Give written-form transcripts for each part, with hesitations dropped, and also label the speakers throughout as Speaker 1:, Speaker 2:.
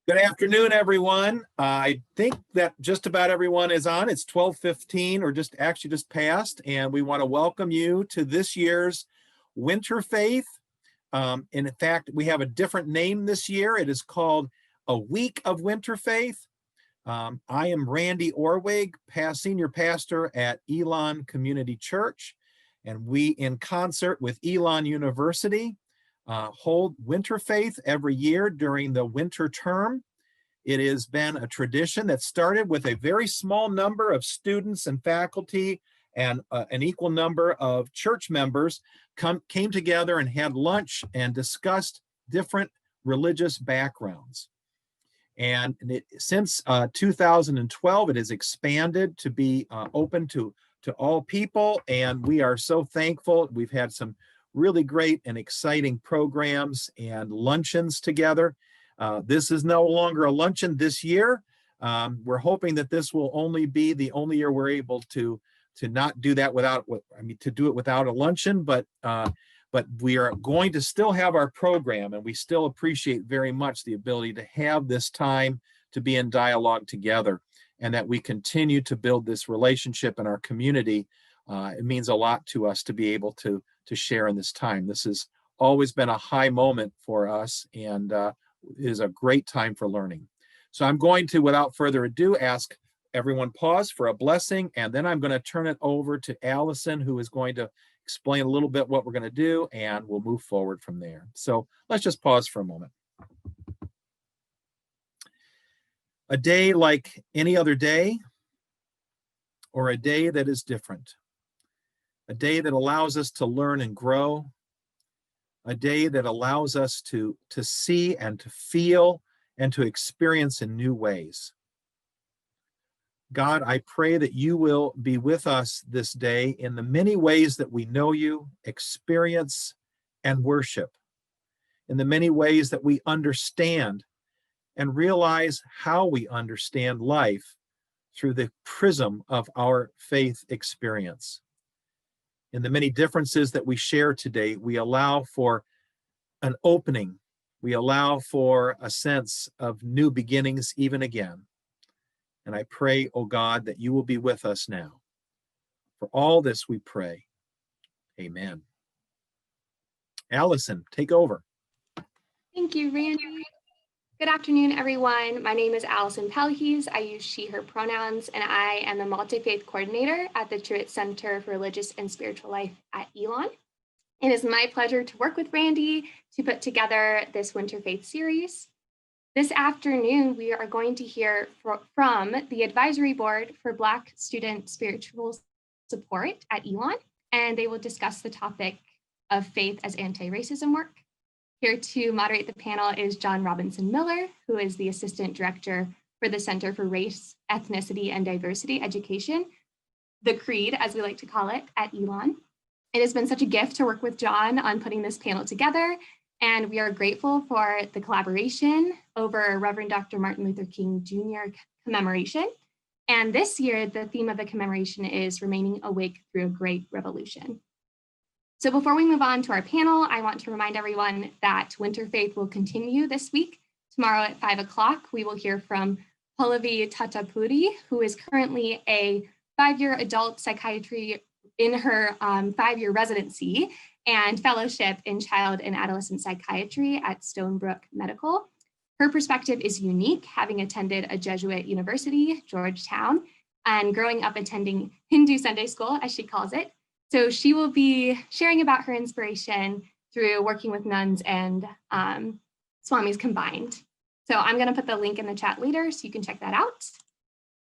Speaker 1: Good afternoon, everyone. I think that just about everyone is on. It's 12:15 or just past, and we want to welcome you to this year's Winterfaith. And in fact, we have a different name this year. It is called A Week of Winterfaith. I am Randy Orwig, senior pastor at Elon Community Church, and we, in concert with Elon University, hold Winterfaith every year during the winter term. It has been a tradition that started with a very small number of students and faculty and an equal number of church members came together and had lunch and discussed different religious backgrounds. And since 2012, it has expanded to be open to all people, and we are so thankful. We've had some really great and exciting programs and luncheons together. This is no longer a luncheon this year. We're hoping that this will only be the only year we're able to not do that to do it without a luncheon, but we are going to still have our program, and we still appreciate very much the ability to have this time to be in dialogue together, and that we continue to build this relationship in our community. It means a lot to us to be able to share in this time. This has always been a high moment for us, and it is a great time for learning. So I'm going to, without further ado, ask everyone pause for a blessing, and then I'm going to turn it over to Allison, who is going to explain a little bit what we're going to do, and we'll move forward from there. So let's just pause for a moment. A day like any other day, or a day that is different. A day that allows us to learn and grow. A day that allows us to see and to feel and to experience in new ways. God, I pray that you will be with us this day in the many ways that we know you, experience, and worship. In the many ways that we understand and realize how we understand life through the prism of our faith experience. In the many differences that we share today, we allow for an opening. We allow for a sense of new beginnings even again. And I pray, oh God, that you will be with us now. For all this we pray. Amen. Allison, take over.
Speaker 2: Thank you, Randy. Good afternoon, everyone. My name is Allison Pelkes. I use she, her pronouns, and I am the multi-faith coordinator at the Truett Center for Religious and Spiritual Life at Elon. It is my pleasure to work with Randy to put together this Winterfaith series. This afternoon, we are going to hear from the Advisory Board for Black Student Spiritual Support at Elon, and they will discuss the topic of faith as anti-racism work. Here to moderate the panel is John Robinson Miller, who is the Assistant Director for the Center for Race, Ethnicity, and Diversity Education, the CREED, as we like to call it, at Elon. It has been such a gift to work with John on putting this panel together, and we are grateful for the collaboration over Reverend Dr. Martin Luther King Jr. commemoration. And this year, the theme of the commemoration is Remaining Awake Through a Great Revolution. So before we move on to our panel, I want to remind everyone that Winterfaith will continue this week. Tomorrow at 5 o'clock, we will hear from Pallavi Tatapuri, who is currently a 5-year adult psychiatry in her 5-year residency and fellowship in child and adolescent psychiatry at Stonebrook Medical. Her perspective is unique, having attended a Jesuit university, Georgetown, and growing up attending Hindu Sunday school, as she calls it. So she will be sharing about her inspiration through working with nuns and swamis combined. So I'm going to put the link in the chat later so you can check that out.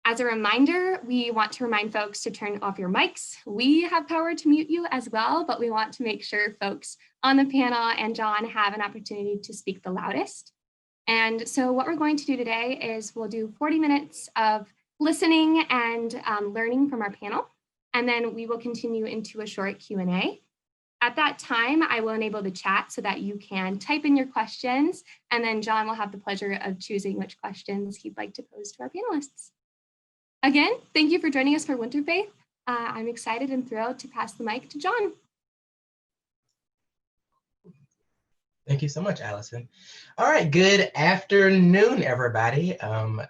Speaker 2: As a reminder, we want to remind folks to turn off your mics. We have power to mute you as well, but we want to make sure folks on the panel and John have an opportunity to speak the loudest. And so what we're going to do today is we'll do 40 minutes of listening and learning from our panel. And then we will continue into a short Q&A. At that time, I will enable the chat so that you can type in your questions, and then John will have the pleasure of choosing which questions he'd like to pose to our panelists. Again, thank you for joining us for Winterfaith. I'm excited and thrilled to pass the mic to John.
Speaker 3: Thank you so much, Allison. All right, good afternoon, everybody.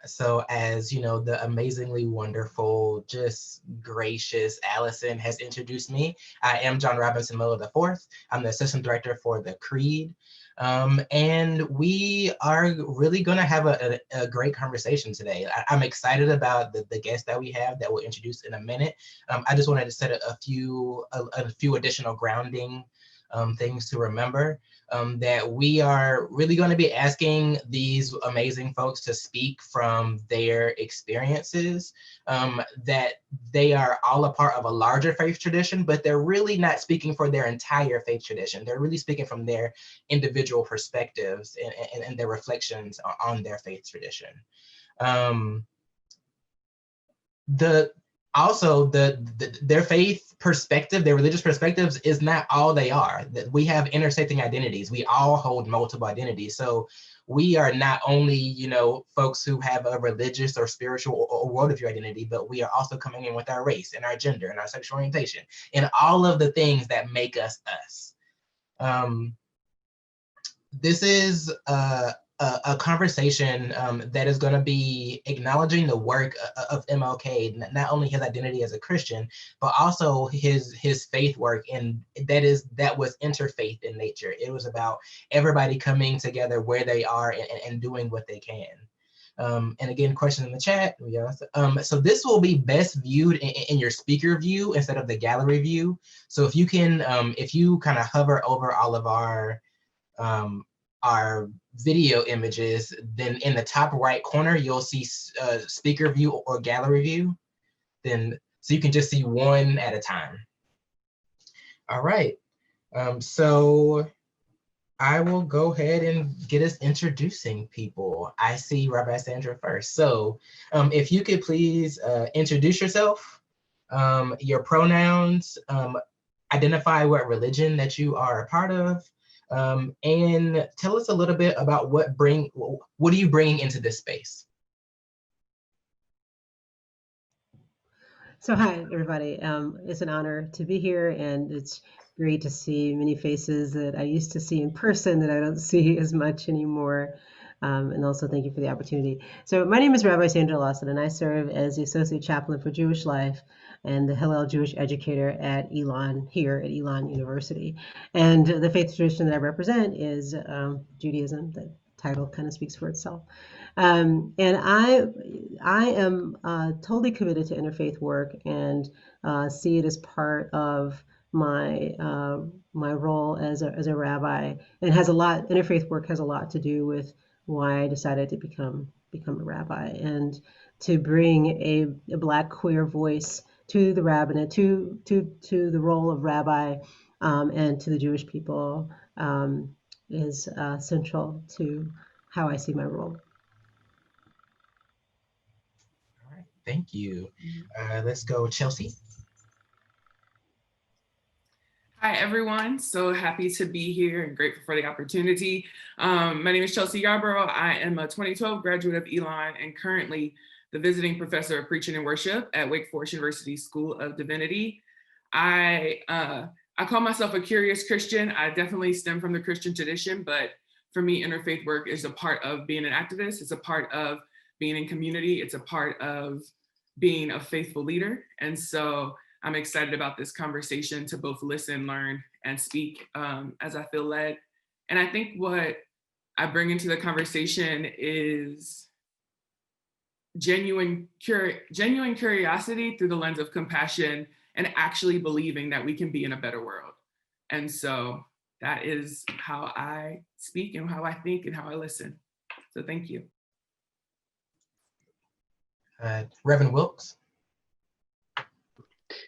Speaker 3: So as you know, the amazingly wonderful, just gracious Allison has introduced me. I am John Robinson Miller IV. I'm the Assistant Director for the Creed. And we are really gonna have a great conversation today. I'm excited about the guest that we have that we'll introduce in a minute. I just wanted to set a few additional grounding things to remember. That we are really going to be asking these amazing folks to speak from their experiences, that they are all a part of a larger faith tradition, but they're really not speaking for their entire faith tradition. They're really speaking from their individual perspectives and their reflections on their faith tradition. Their faith perspective, their religious perspectives is not all they are. That we have intersecting identities. We all hold multiple identities. So we are not only, you know, folks who have a religious or spiritual or worldview identity, but we are also coming in with our race and our gender and our sexual orientation and all of the things that make us us. This is a conversation that is going to be acknowledging the work of MLK, not only his identity as a Christian, but also his faith work, and that was interfaith in nature. It was about everybody coming together where they are and doing what they can. And again, question in the chat. So this will be best viewed in your speaker view instead of the gallery view. So if you can, if you kind of hover over all of our video images, then in the top right corner, you'll see speaker view or gallery view. Then, so you can just see one at a time. All right, so I will go ahead and get us introducing people. I see Rabbi Sandra first. So if you could please introduce yourself, your pronouns, identify what religion that you are a part of, and tell us a little bit about what are you bringing into this space?
Speaker 4: So hi, everybody. It's an honor to be here, and it's great to see many faces that I used to see in person that I don't see as much anymore. And also thank you for the opportunity. So my name is Rabbi Sandra Lawson, and I serve as the Associate Chaplain for Jewish Life and the Hillel Jewish Educator at Elon, here at Elon University. And the faith tradition that I represent is Judaism. The title kind of speaks for itself. And I am totally committed to interfaith work and see it as part of my my role as a rabbi. And interfaith work has a lot to do with why I decided to become a rabbi and to bring a Black queer voice to the rabbinate, to the role of rabbi, and to the Jewish people is central to how I see my role.
Speaker 3: All right, thank you. Let's go, Chelsea.
Speaker 5: Hi, everyone. So happy to be here and grateful for the opportunity. My name is Chelsea Yarborough. I am a 2012 graduate of Elon and currently the visiting professor of preaching and worship at Wake Forest University School of Divinity. I call myself a curious Christian. I definitely stem from the Christian tradition, but for me, interfaith work is a part of being an activist. It's a part of being in community. It's a part of being a faithful leader. And so I'm excited about this conversation to both listen, learn, and speak as I feel led. And I think what I bring into the conversation is genuine curiosity through the lens of compassion and actually believing that we can be in a better world. And so that is how I speak and how I think and how I listen. So thank you.
Speaker 3: Reverend Wilkes.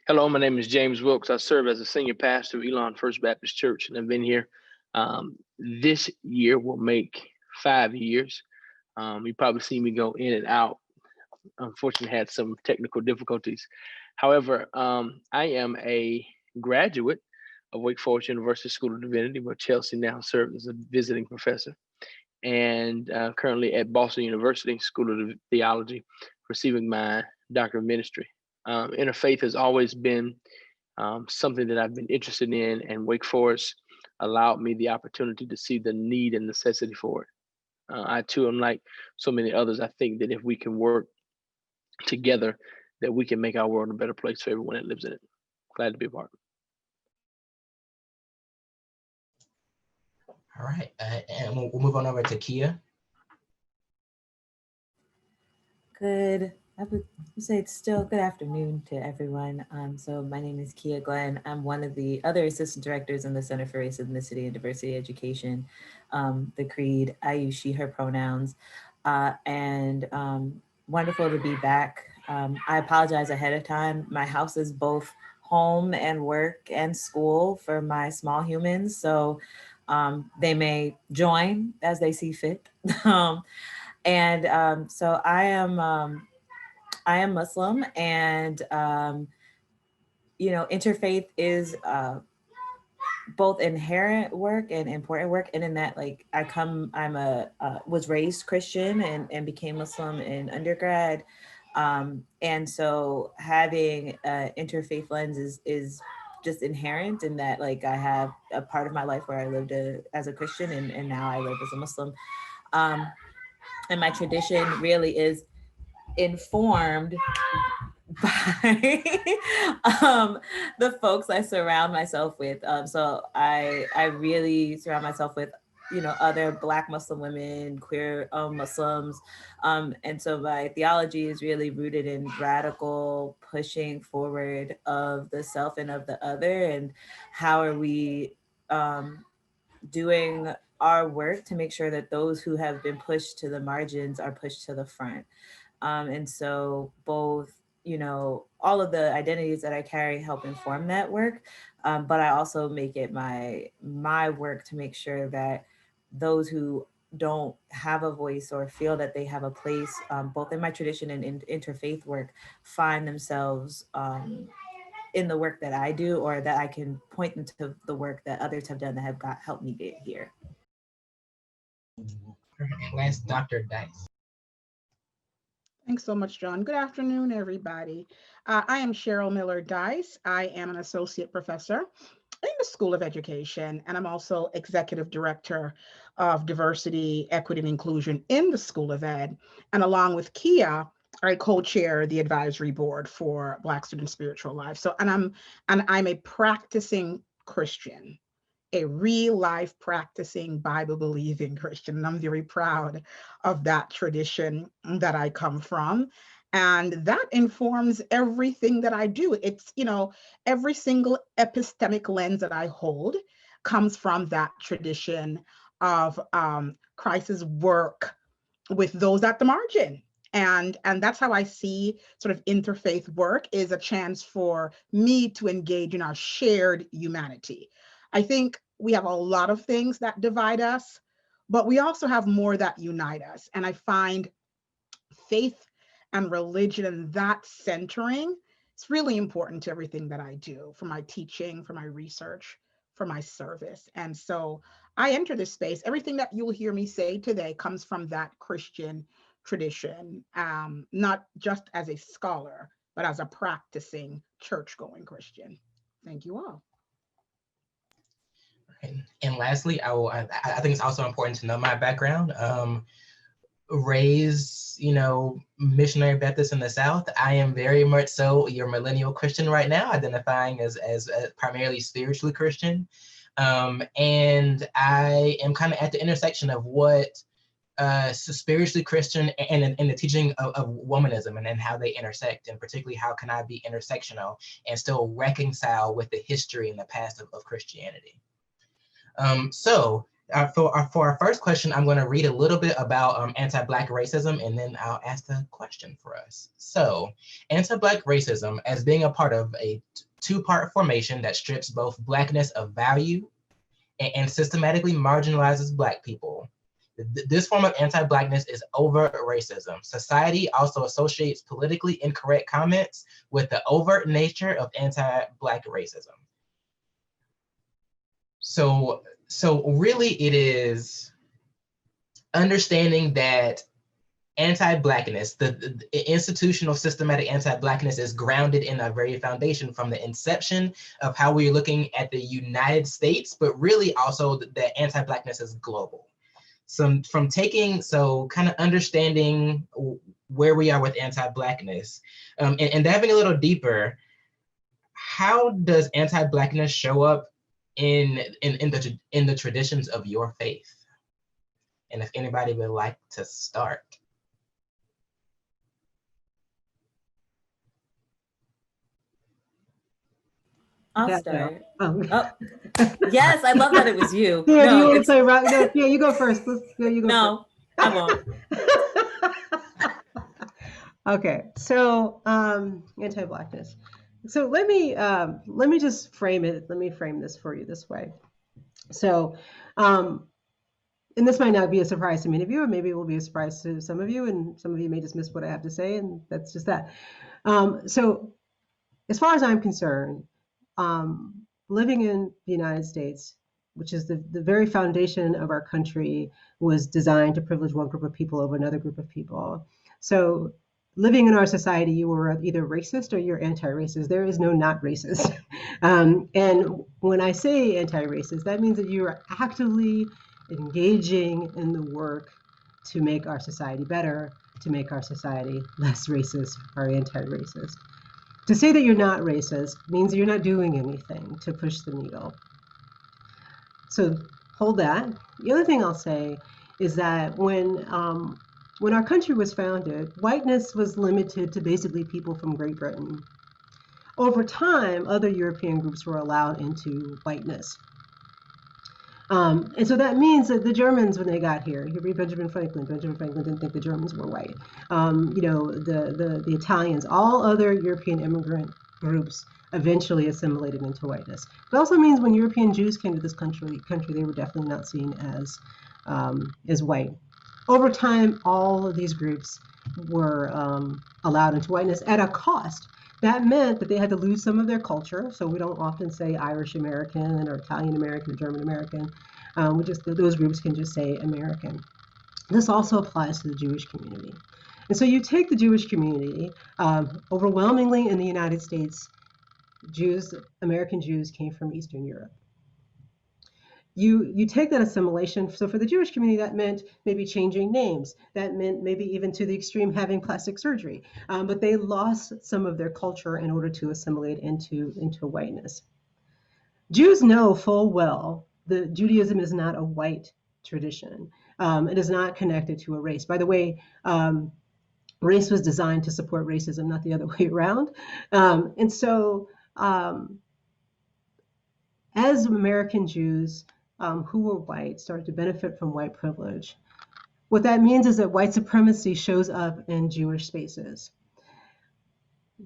Speaker 6: Hello, my name is James Wilkes. I serve as a senior pastor of Elon First Baptist Church, and I've been here. This year will make 5 years. You probably see me go in and out. Unfortunately, had some technical difficulties. However, I am a graduate of Wake Forest University School of Divinity, where Chelsea now serves as a visiting professor, and currently at Boston University School of Theology, receiving my Doctor of Ministry. Interfaith has always been something that I've been interested in, and Wake Forest allowed me the opportunity to see the need and necessity for it. I too am like so many others. I think that if we can work together, that we can make our world a better place for everyone that lives in it. Glad to be a part.
Speaker 3: All right, and we'll move on over to Kiah.
Speaker 7: I would say it's still good afternoon to everyone. So my name is Kiah Glenn. I'm one of the other assistant directors in the Center for Race, Ethnicity, and Diversity Education. The CREED, I use she, her pronouns, and wonderful to be back. I apologize ahead of time. My house is both home and work and school for my small humans. So they may join as they see fit. So I am Muslim, and interfaith is both inherent work and important work. And in that, like, was raised Christian and became Muslim in undergrad. And so having interfaith lens is just inherent in that, like, I have a part of my life where I lived as a Christian and now I live as a Muslim. And my tradition really is informed by the folks I surround myself with. So I really surround myself with, other Black Muslim women, queer Muslims. And so my theology is really rooted in radical pushing forward of the self and of the other. And how are we doing our work to make sure that those who have been pushed to the margins are pushed to the front. And so both, all of the identities that I carry help inform that work, but I also make it my work to make sure that those who don't have a voice or feel that they have a place, both in my tradition and in interfaith work, find themselves in the work that I do, or that I can point them to the work that others have done that have helped me get here.
Speaker 3: Last, Dr. Dyce.
Speaker 8: Thanks so much, John. Good afternoon, everybody. I am Cherrel Miller Dyce. I am an associate professor in the School of Education, and I'm also executive director of diversity, equity, and inclusion in the School of Ed. And along with Kiah, I co-chair the advisory board for Black Student Spiritual Life. So, and I'm a practicing Christian, a real life practicing Bible believing Christian. And I'm very proud of that tradition that I come from. And that informs everything that I do. It's, every single epistemic lens that I hold comes from that tradition of Christ's work with those at the margin. And that's how I see sort of interfaith work, is a chance for me to engage in our shared humanity. I think we have a lot of things that divide us, but we also have more that unite us. And I find faith and religion and that centering, it's really important to everything that I do, for my teaching, for my research, for my service. And so I enter this space. Everything that you'll hear me say today comes from that Christian tradition, not just as a scholar, but as a practicing church-going Christian. Thank you all.
Speaker 3: And lastly, I think it's also important to know my background. Raised, missionary Baptist in the South. I am very much so your millennial Christian right now, identifying as primarily spiritually Christian. And I am kind of at the intersection of what spiritually Christian and the teaching of womanism and how they intersect, and particularly how can I be intersectional and still reconcile with the history and the past of Christianity. So for our first question, I'm going to read a little bit about anti-Black racism, and then I'll ask the question for us. So anti-Black racism as being a part of a two-part formation that strips both Blackness of value and systematically marginalizes Black people. This form of anti-Blackness is overt racism. Society also associates politically incorrect comments with the overt nature of anti-Black racism. So really it is understanding that anti-Blackness, the institutional systematic anti-Blackness is grounded in a very foundation from the inception of how we're looking at the United States, but really also the anti-Blackness is global. So kind of understanding where we are with anti-Blackness, and diving a little deeper, how does anti-Blackness show up in the traditions of your faith? And if anybody would like to start.
Speaker 7: I'll start.
Speaker 4: Oh.
Speaker 7: Yes, I love that it was you.
Speaker 4: Yeah,
Speaker 7: No,
Speaker 4: you want to
Speaker 7: it's,
Speaker 4: say right? No, yeah, you go first. You go
Speaker 7: no, I won't.
Speaker 4: first. Okay, so anti-Blackness. So let me just frame it. Let me frame this for you this way. So, and this might not be a surprise to many of you, or maybe it will be a surprise to some of you, and some of you may dismiss what I have to say, and that's just that. So, as far as I'm concerned, living in the United States, which is the very foundation of our country, was designed to privilege one group of people over another group of people. So living in our society, you were either racist or you're anti-racist. There is no not racist. And when I say anti-racist, that means that you are actively engaging in the work to make our society better, to make our society less racist or anti-racist. To say that you're not racist means you're not doing anything to push the needle. So hold that. The other thing I'll say is that when our country was founded, whiteness was limited to basically people from Great Britain. Over time, other European groups were allowed into whiteness. And so that means that the Germans, when they got here, you read Benjamin Franklin didn't think the Germans were white. The Italians, all other European immigrant groups eventually assimilated into whiteness. It also means when European Jews came to this country, they were definitely not seen as white. Over time, all of these groups were allowed into whiteness at a cost. That meant that they had to lose some of their culture. So we don't often say Irish American or Italian American or German American. Those groups can just say American. This also applies to the Jewish community. And so you take the Jewish community, overwhelmingly in the United States, American Jews came from Eastern Europe. You take that assimilation. So for the Jewish community, that meant maybe changing names. That meant maybe even to the extreme having plastic surgery. But they lost some of their culture in order to assimilate into whiteness. Jews know full well that Judaism is not a white tradition. It is not connected to a race. By the way, race was designed to support racism, not the other way around. And so as American Jews who were white started to benefit from white privilege, what that means is that white supremacy shows up in Jewish spaces.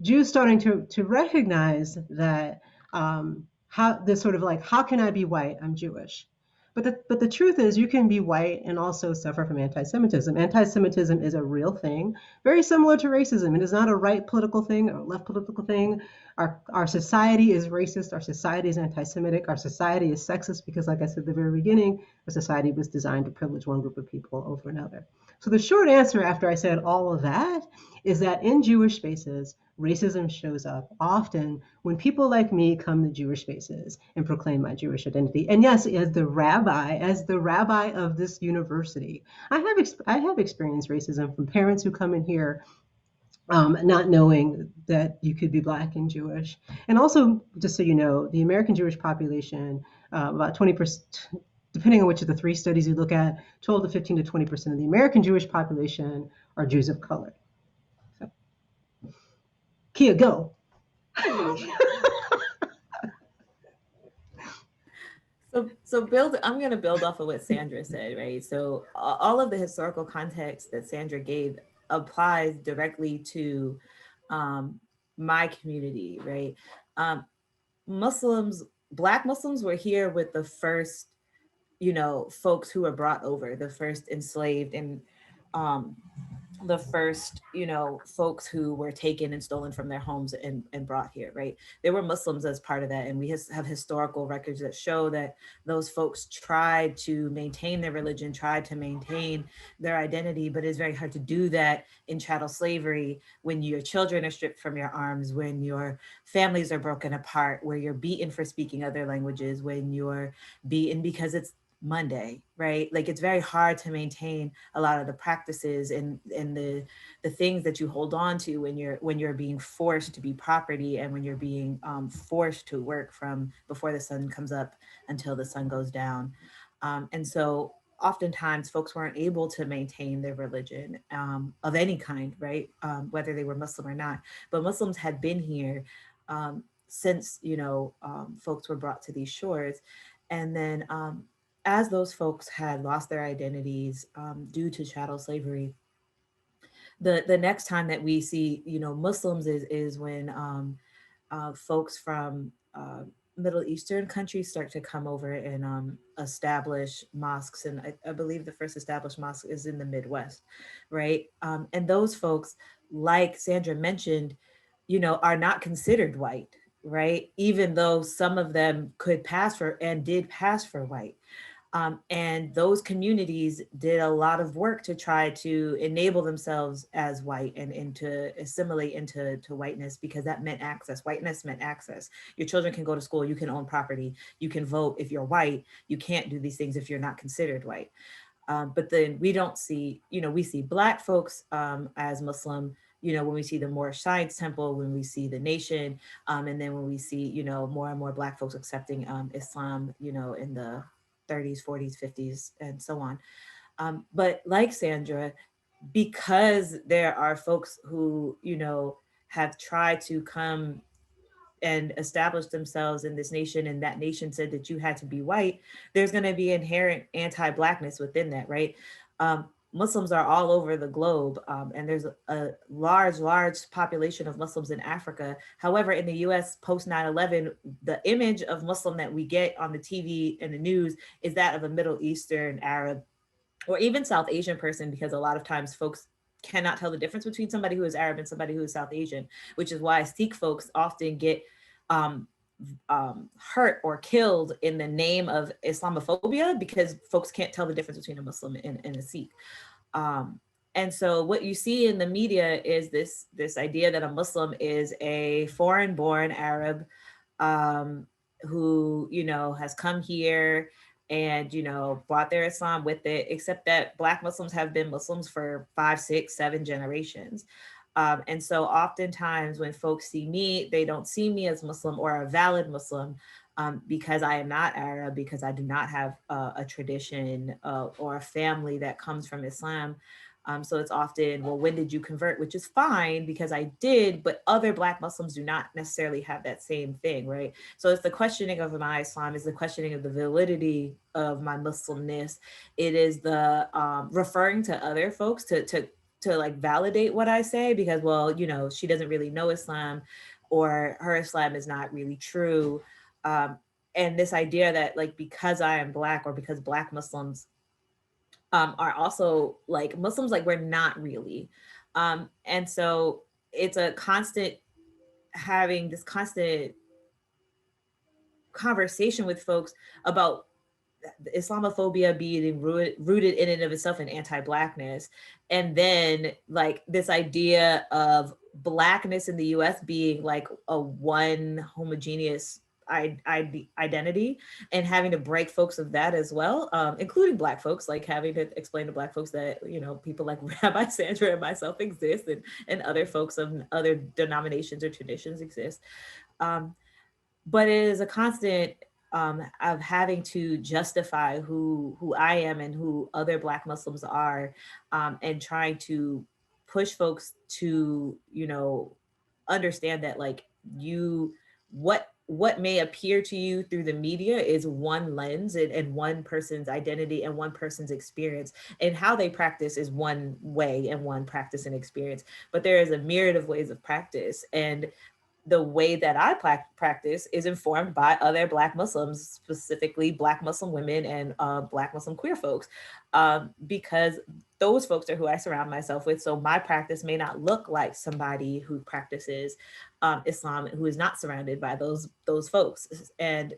Speaker 4: Jews starting to recognize that how can I be white? I'm Jewish. But the truth is you can be white and also suffer from anti-Semitism. Anti-Semitism is a real thing, very similar to racism. It is not a right political thing or a left political thing. Our society is racist. Our society is anti-Semitic. Our society is sexist because, like I said at the very beginning, our society was designed to privilege one group of people over another. So the short answer after I said all of that is that in Jewish spaces, racism shows up often when people like me come to Jewish spaces and proclaim my Jewish identity. And yes, as the rabbi of this university, I have experienced racism from parents who come in here not knowing that you could be Black and Jewish. And also, just so you know, the American Jewish population, about 20%, depending on which of the three studies you look at, 12 to 15 to 20% of the American Jewish population are Jews of color. So, Kiah, go.
Speaker 7: I'm going to build off of what Sandra said, right? So all of the historical context that Sandra gave applies directly to my community, right? Black Muslims were here with the first, folks who were brought over, the first enslaved, and the first, folks who were taken and stolen from their homes and brought here, right? There were Muslims as part of that. And we have historical records that show that those folks tried to maintain their religion, tried to maintain their identity, but it's very hard to do that in chattel slavery when your children are stripped from your arms, when your families are broken apart, where you're beaten for speaking other languages, when you're beaten because it's Monday, right? Like it's very hard to maintain a lot of the practices and the things that you hold on to when you're being forced to be property, and when you're being forced to work from before the sun comes up until the sun goes down. And so oftentimes folks weren't able to maintain their religion of any kind, right? Whether they were Muslim or not. But Muslims had been here since, folks were brought to these shores. And then as those folks had lost their identities due to chattel slavery, the next time that we see, Muslims is when folks from Middle Eastern countries start to come over and establish mosques. And I believe the first established mosque is in the Midwest, right? And those folks, like Sandra mentioned, are not considered white, right? Even though some of them could pass for and did pass for white. And those communities did a lot of work to try to enable themselves as white and to assimilate into whiteness, because that meant access. Whiteness meant access. Your children can go to school, you can own property, you can vote if you're white. You can't do these things if you're not considered white. But then we don't see, we see Black folks as Muslim, when we see the Moorish Science Temple, when we see the Nation, and then when we see, more and more Black folks accepting Islam, in the 30s, 40s, 50s, and so on. But like Sandra, because there are folks who, have tried to come and establish themselves in this nation, and that nation said that you had to be white, there's going to be inherent anti-Blackness within that, right? Muslims are all over the globe, and there's a large population of Muslims in Africa. However, in the US post 9/11, the image of Muslim that we get on the TV and the news is that of a Middle Eastern, Arab, or even South Asian person, because a lot of times folks cannot tell the difference between somebody who is Arab and somebody who is South Asian, which is why Sikh folks often get hurt or killed in the name of Islamophobia, because folks can't tell the difference between a Muslim and a Sikh. And so what you see in the media is this idea that a Muslim is a foreign-born Arab who, has come here and, brought their Islam with it, except that Black Muslims have been Muslims for 5, 6, 7 generations. And so oftentimes when folks see me, they don't see me as Muslim or a valid Muslim because I am not Arab, because I do not have a tradition or a family that comes from Islam. So it's often, well, when did you convert? Which is fine because I did, but other Black Muslims do not necessarily have that same thing, right? So it's the questioning of my Islam, is the questioning of the validity of my Muslimness. It is the referring to other folks to like validate what I say, because, well, she doesn't really know Islam, or her Islam is not really true. And this idea that, like, because I am Black, or because Black Muslims are also like Muslims, like, we're not really. And so it's a constant, having this constant conversation with folks about Islamophobia being rooted in and of itself in anti-Blackness. And then like this idea of Blackness in the US being like a one homogeneous identity, and having to break folks of that as well, including Black folks, like having to explain to Black folks that, people like Rabbi Sandra and myself exist, and other folks of other denominations or traditions exist. But it is a constant of having to justify who I am and who other Black Muslims are, and trying to push folks to, understand that, like, what may appear to you through the media is one lens and one person's identity and one person's experience, and how they practice is one way and one practice and experience. But there is a myriad of ways of practice, and the way that I practice is informed by other Black Muslims, specifically Black Muslim women and Black Muslim queer folks, because those folks are who I surround myself with. So my practice may not look like somebody who practices Islam who is not surrounded by those folks. And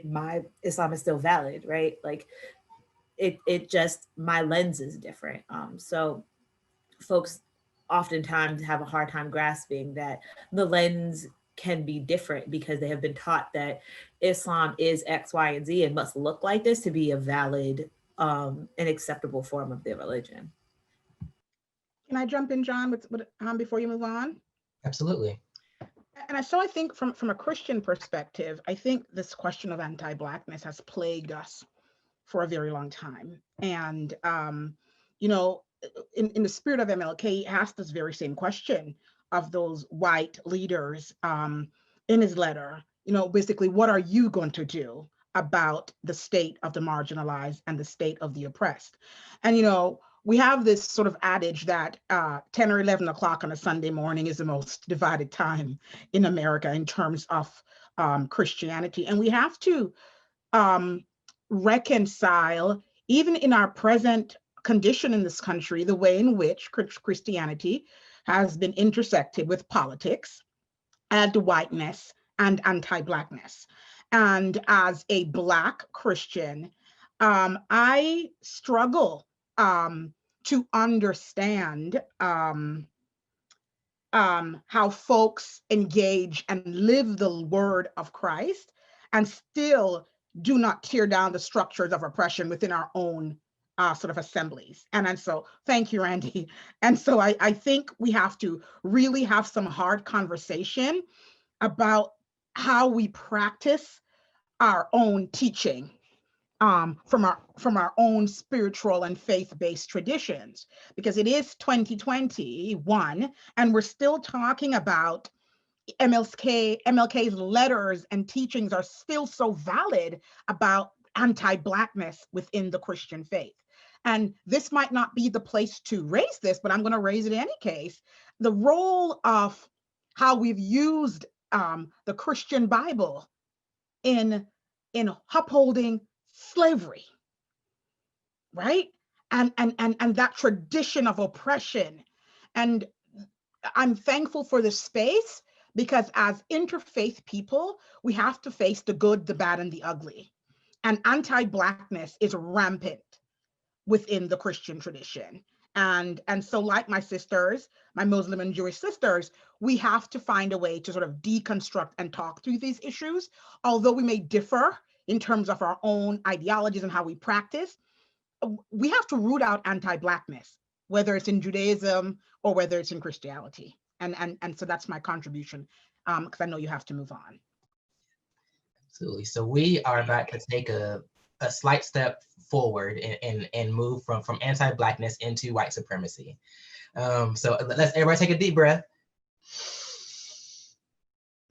Speaker 7: my Islam is still valid, right? Like it just, my lens is different. So folks oftentimes have a hard time grasping that the lens can be different because they have been taught that Islam is X, Y, and Z and must look like this to be a valid and acceptable form of their religion.
Speaker 8: Can I jump in, John, before you move on?
Speaker 3: Absolutely.
Speaker 8: And so I think from a Christian perspective, I think this question of anti-Blackness has plagued us for a very long time. And, you know, in the spirit of MLK, he asked this very same question of those white leaders in his letter, you know, basically, what are you going to do about the state of the marginalized and the state of the oppressed? And, you know, we have this sort of adage that 10 or 11 o'clock on a Sunday morning is the most divided time in America in terms of Christianity. And we have to reconcile, even in our present condition in this country, the way in which Christianity has been intersected with politics and whiteness and anti-Blackness. And as a Black Christian, I struggle to understand how folks engage and live the word of Christ and still do not tear down the structures of oppression within our own sort of assemblies. And so, thank you, Randy. And so I think we have to really have some hard conversation about how we practice our own teaching from our own spiritual and faith-based traditions, because it is 2021 and we're still talking about MLK's letters and teachings are still so valid about anti-Blackness within the Christian faith. And this might not be the place to raise this, but I'm going to raise it in any case. The role of how we've used the Christian Bible in upholding slavery, right? And that tradition of oppression. And I'm thankful for this space, because as interfaith people, we have to face the good, the bad, and the ugly. And anti-Blackness is rampant within the Christian tradition. And so, like my sisters, my Muslim and Jewish sisters, we have to find a way to sort of deconstruct and talk through these issues. Although we may differ in terms of our own ideologies and how we practice, we have to root out anti-Blackness, whether it's in Judaism or whether it's in Christianity. And so that's my contribution, because I know you have to move on.
Speaker 3: Absolutely. So we are about to take a slight step forward and move from anti-Blackness into white supremacy. So let's everybody take a deep breath.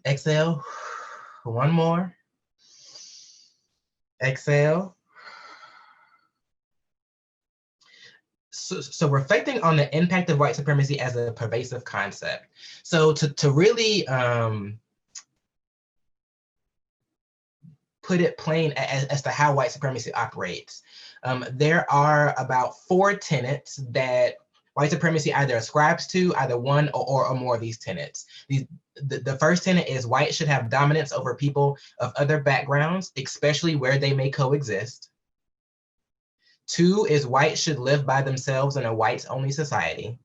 Speaker 3: Exhale. One more. Exhale. So reflecting on the impact of white supremacy as a pervasive concept. So to really put it plain as to how white supremacy operates, there are about 4 tenets that white supremacy either ascribes to, either one or more of these tenets. The first tenet is white should have dominance over people of other backgrounds, especially where they may coexist. 2 is white should live by themselves in a whites-only society.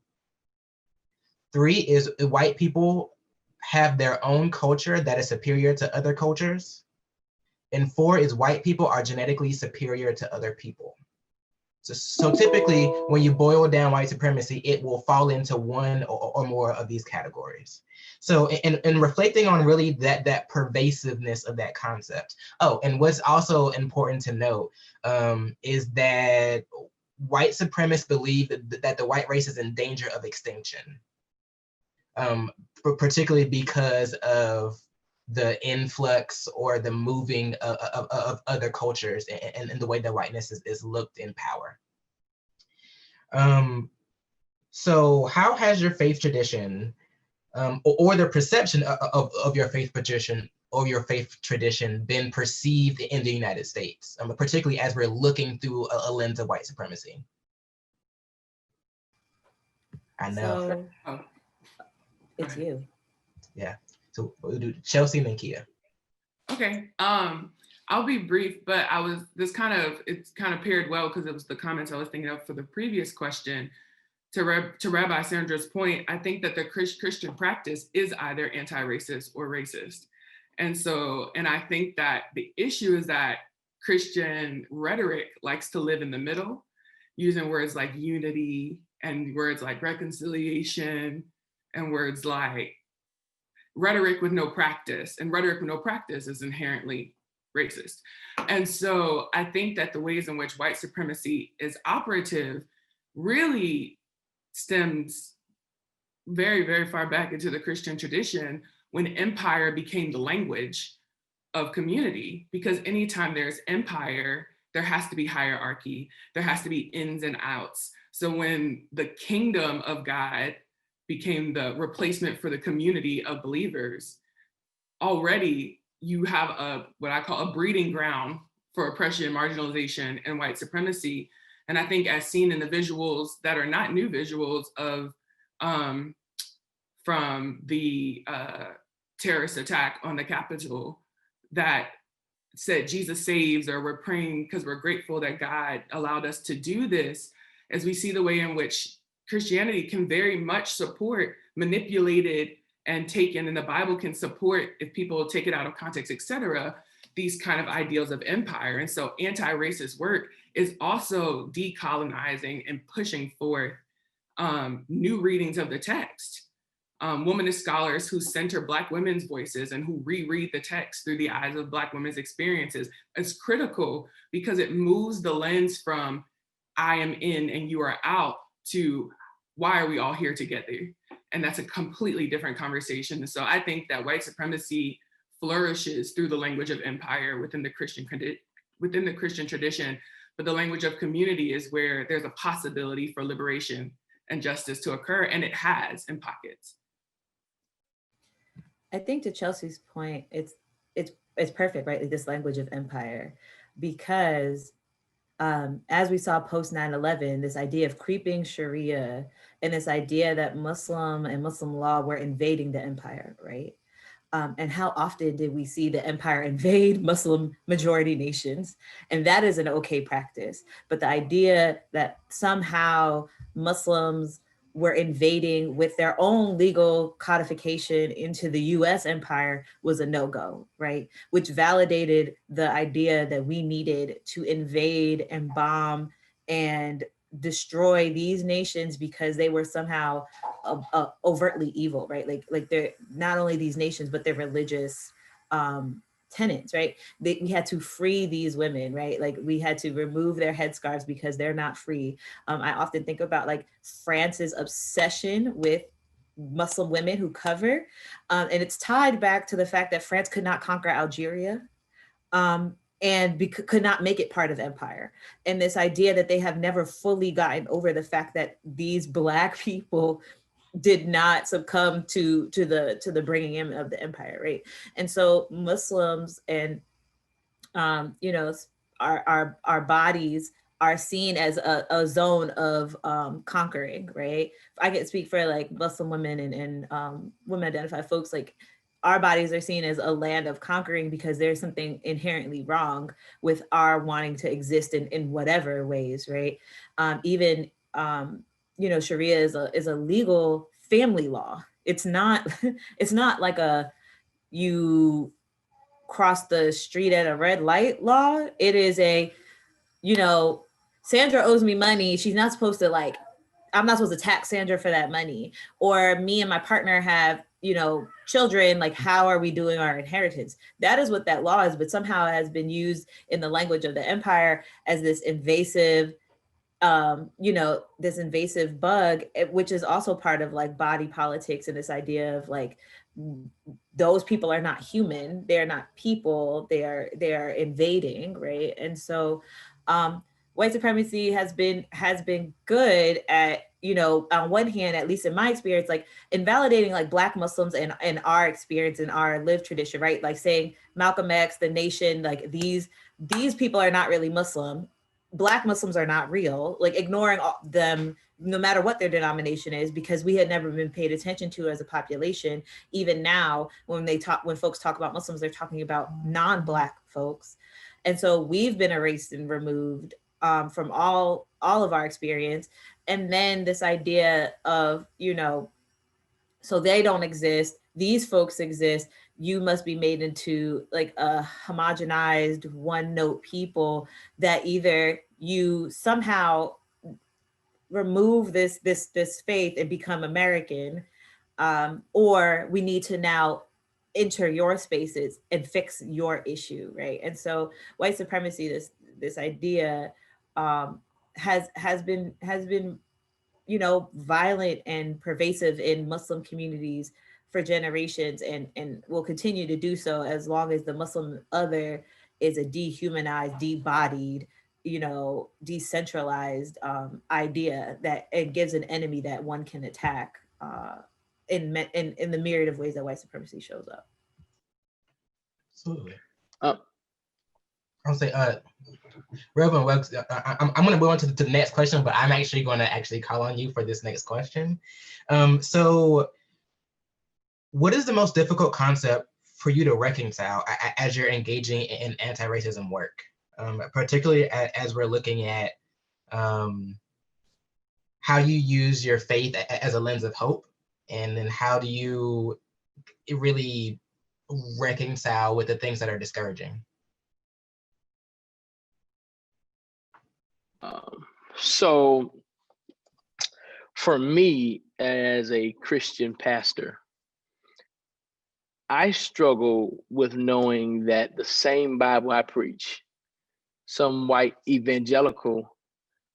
Speaker 3: 3 is white people have their own culture that is superior to other cultures. And 4 is white people are genetically superior to other people. So typically, when you boil down white supremacy, it will fall into one or more of these categories. So in reflecting on really that pervasiveness of that concept. Oh, and what's also important to note is that white supremacists believe that the white race is in danger of extinction, particularly because of the influx or the moving of other cultures and the way that whiteness is looked in power. So how has your faith tradition or the perception of your faith tradition or your faith tradition been perceived in the United States, particularly as we're looking through a lens of white supremacy? I know.
Speaker 7: So
Speaker 5: Oh,
Speaker 7: it's
Speaker 5: okay.
Speaker 7: you.
Speaker 3: Yeah. So we'll do Chelsea and then Kiah.
Speaker 5: Okay. I'll be brief, but it's kind of paired well because it was the comments I was thinking of for the previous question. To Rabbi Sandra's point, I think that the Christian practice is either anti-racist or racist. And I think that the issue is that Christian rhetoric likes to live in the middle, using words like unity and words like reconciliation and words like rhetoric with no practice. And rhetoric with no practice is inherently racist. And so I think that the ways in which white supremacy is operative really stems very, very far back into the Christian tradition when empire became the language of community. Because anytime there's empire, there has to be hierarchy, there has to be ins and outs. So when the kingdom of God became the replacement for the community of believers, already you have what I call a breeding ground for oppression, marginalization, and white supremacy. And I think as seen in the visuals that are not new visuals of from the terrorist attack on the Capitol that said Jesus saves, or we're praying because we're grateful that God allowed us to do this, as we see the way in which Christianity can very much support manipulated and taken, and the Bible can support, if people take it out of context, etc., these kind of ideals of empire. And so anti-racist work is also decolonizing and pushing forth new readings of the text. Womanist scholars who center Black women's voices and who reread the text through the eyes of Black women's experiences is critical, because it moves the lens from I am in and you are out to why are we all here together? And that's a completely different conversation. And so I think that white supremacy flourishes through the language of empire within the Christian tradition, but the language of community is where there's a possibility for liberation and justice to occur, and it has in pockets.
Speaker 7: I think to Chelsea's point, it's perfect, right? Like this language of empire, because as we saw post 9/11, this idea of creeping Sharia and this idea that Muslim and Muslim law were invading the empire, right? And how often did we see the empire invade Muslim majority nations? And that is an okay practice. But the idea that somehow Muslims were invading with their own legal codification into the US empire was a no-go, right? Which validated the idea that we needed to invade and bomb and destroy these nations because they were somehow overtly evil, right? Like they're not only these nations, but they're religious tenets, right? We had to free these women, right? Like we had to remove their headscarves because they're not free. I often think about like France's obsession with Muslim women who cover, and it's tied back to the fact that France could not conquer Algeria. And could not make it part of empire. And this idea that they have never fully gotten over the fact that these Black people did not succumb to the bringing in of the empire, right? And so Muslims and you know, our bodies are seen as a zone of conquering, right? I can speak for like Muslim women and women identified folks, like our bodies are seen as a land of conquering because there's something inherently wrong with our wanting to exist in whatever ways, right? Even you know, Sharia is a legal family law. It's not like you cross the street at a red light law. It is you know, Sandra owes me money. She's not supposed to I'm not supposed to tax Sandra for that money. Or me and my partner have, you know, children, like how are we doing our inheritance? That is what that law is, but somehow it has been used in the language of the empire as this invasive, you know, this invasive bug, which is also part of like body politics and this idea of like, those people are not human, they're not people, they are invading, right? And so white supremacy has been good at, you know, on one hand, at least in my experience, like invalidating like Black Muslims and our experience in our lived tradition, right? Like saying Malcolm X, the nation, like these people are not really Muslim. Black Muslims are not real, like ignoring them no matter what their denomination is, because we had never been paid attention to as a population. Even now, when folks talk about Muslims, they're talking about non-Black folks. And so we've been erased and removed from all of our experience. And then this idea of, so they don't exist, these folks exist, you must be made into like a homogenized one note people that either you somehow remove this faith and become American, or we need to now enter your spaces and fix your issue, right? And so white supremacy, this idea has been violent and pervasive in Muslim communities for generations, and will continue to do so as long as the Muslim other is a dehumanized, debodied, decentralized idea that it gives an enemy that one can attack in the myriad of ways that white supremacy shows up.
Speaker 3: Absolutely. I'll say, Reverend Wilkes, I'm going to move on to the next question, but I'm actually going to call on you for this next question. So what is the most difficult concept for you to reconcile as you're engaging in anti-racism work, particularly as we're looking at how you use your faith as a lens of hope, and then how do you really reconcile with the things that are discouraging?
Speaker 6: So for me, as a Christian pastor, I struggle with knowing that the same Bible I preach, some white evangelical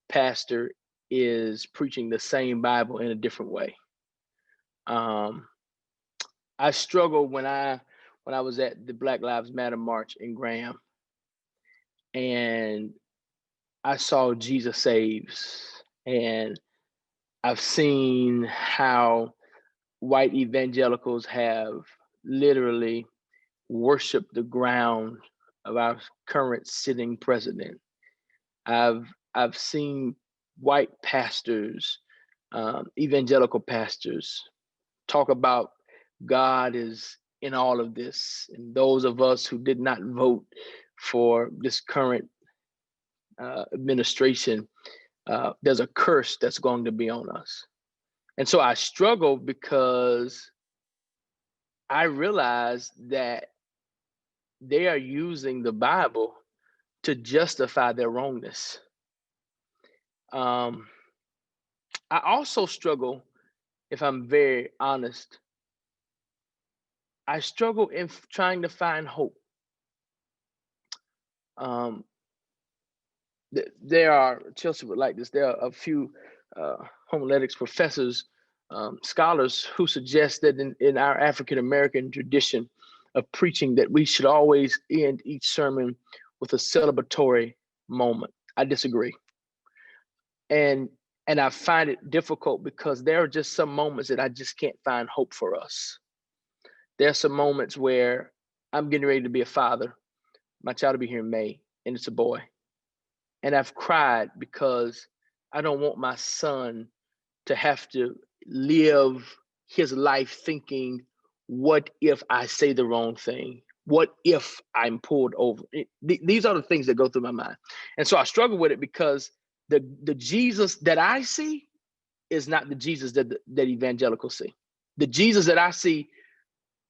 Speaker 6: pastor is preaching the same Bible in a different way. I struggled when I was at the Black Lives Matter march in Graham, and I saw Jesus Saves, and I've seen how white evangelicals have literally worshiped the ground of our current sitting president. I've seen white pastors, evangelical pastors, talk about God is in all of this, and those of us who did not vote for this current administration, there's a curse that's going to be on us. And so I struggle because I realize that they are using the Bible to justify their wrongness. I also struggle, if I'm very honest, I struggle in trying to find hope. There are, Chelsea would like this, there are a few homiletics professors, scholars who suggest that in our African-American tradition of preaching that we should always end each sermon with a celebratory moment. I disagree. And I find it difficult because there are just some moments that I just can't find hope for us. There are some moments where I'm getting ready to be a father. My child will be here in May, and it's a boy. And I've cried because I don't want my son to have to live his life thinking, what if I say the wrong thing? What if I'm pulled over? These are the things that go through my mind. And so I struggle with it because the Jesus that I see is not the Jesus that evangelicals see. The Jesus that I see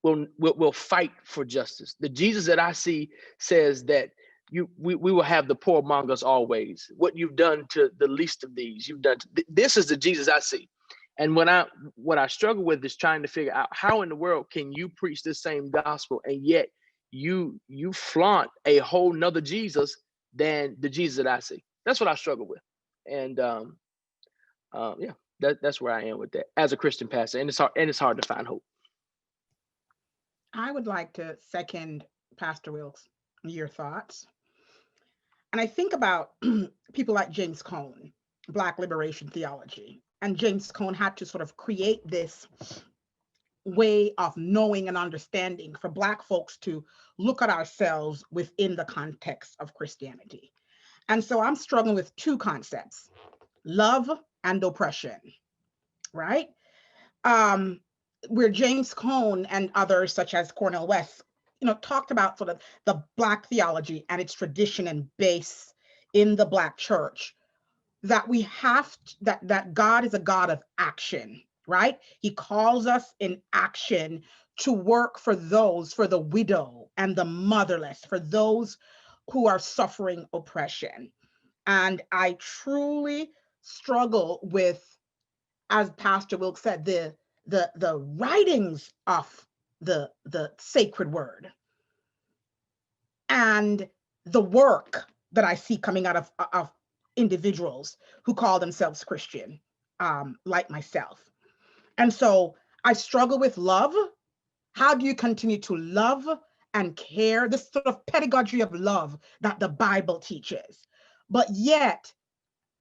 Speaker 6: will fight for justice. The Jesus that I see says that we will have the poor among us always. What you've done to the least of these, you've done. This is the Jesus I see. And what I struggle with is trying to figure out how in the world can you preach the same gospel and yet you flaunt a whole nother Jesus than the Jesus that I see. That's what I struggle with. And that's where I am with that as a Christian pastor. And it's hard to find hope.
Speaker 8: I would like to second Pastor Wilkes, your thoughts. And I think about people like James Cone, Black liberation theology. And James Cone had to sort of create this way of knowing and understanding for Black folks to look at ourselves within the context of Christianity. And so I'm struggling with two concepts, love and oppression, right? Where James Cone and others such as Cornel West, talked about sort of the Black theology and its tradition and base in the Black church, that we have that God is a God of action, right? He calls us in action to work for the widow and the motherless, for those who are suffering oppression. And I truly struggle with, as Pastor Wilkes said, the writings of the sacred word and the work that I see coming out of individuals who call themselves Christian, like myself. And so I struggle with love. How do you continue to love and care? This sort of pedagogy of love that the Bible teaches. But yet,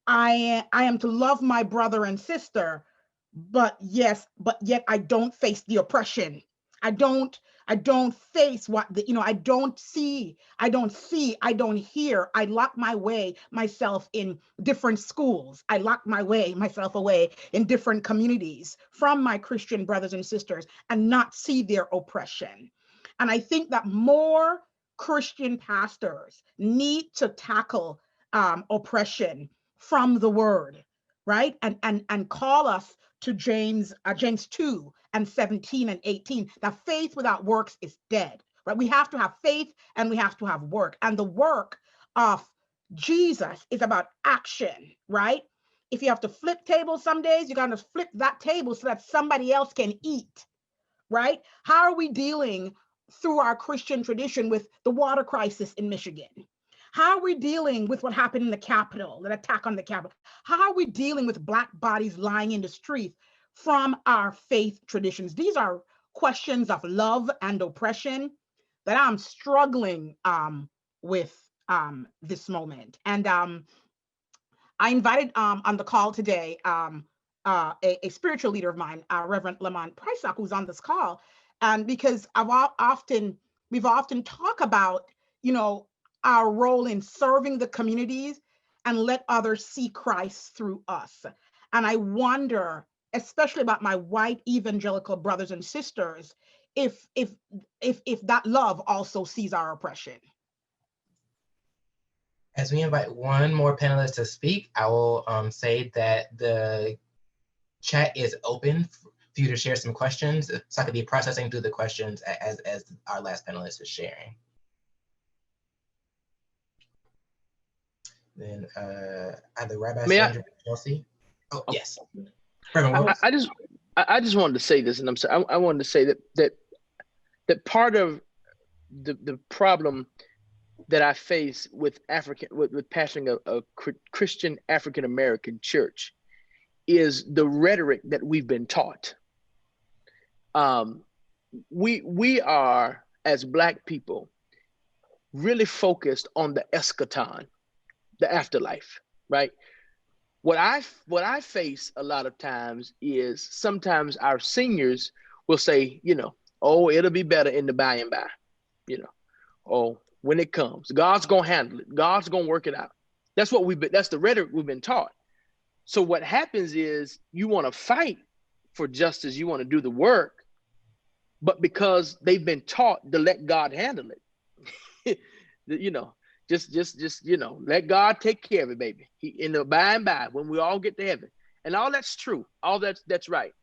Speaker 8: I am to love my brother and sister, but yet I don't face the oppression. I don't face what I don't see, I don't hear. I lock myself in different schools. I lock myself away in different communities from my Christian brothers and sisters and not see their oppression. And I think that more Christian pastors need to tackle oppression from the word, right? And call us to James 2 and 17 and 18, that faith without works is dead, right? We have to have faith and we have to have work. And the work of Jesus is about action, right? If you have to flip tables some days, you're going to flip that table so that somebody else can eat, right? How are we dealing through our Christian tradition with the water crisis in Michigan? How are we dealing with what happened in the Capitol, that attack on the Capitol? How are we dealing with Black bodies lying in the street from our faith traditions? These are questions of love and oppression that I'm struggling with this moment. And I invited on the call today a spiritual leader of mine, Reverend Lamont Prysock, who's on this call. And because we've often talked about, our role in serving the communities and let others see Christ through us. And I wonder, especially about my white evangelical brothers and sisters, if that love also sees our oppression.
Speaker 3: As we invite one more panelist to speak, I will say that the chat is open for you to share some questions, so I could be processing through the questions as our last panelist is sharing. Then either Rabbi Sandra or Chelsea. Oh, yes.
Speaker 6: I just wanted to say this, and I'm sorry. I wanted to say that part of the problem that I face with pastoring a Christian African American church is the rhetoric that we've been taught. We are, as Black people, really focused on the eschaton, the afterlife, right? What I face a lot of times is sometimes our seniors will say, oh, it'll be better in the by and by, oh, when it comes, God's gonna handle it. God's gonna work it out. That's the rhetoric we've been taught. So what happens is you want to fight for justice, you want to do the work, but because they've been taught to let God handle it, just let God take care of it, baby. In the by and by, when we all get to heaven, and all that's true, all that's right.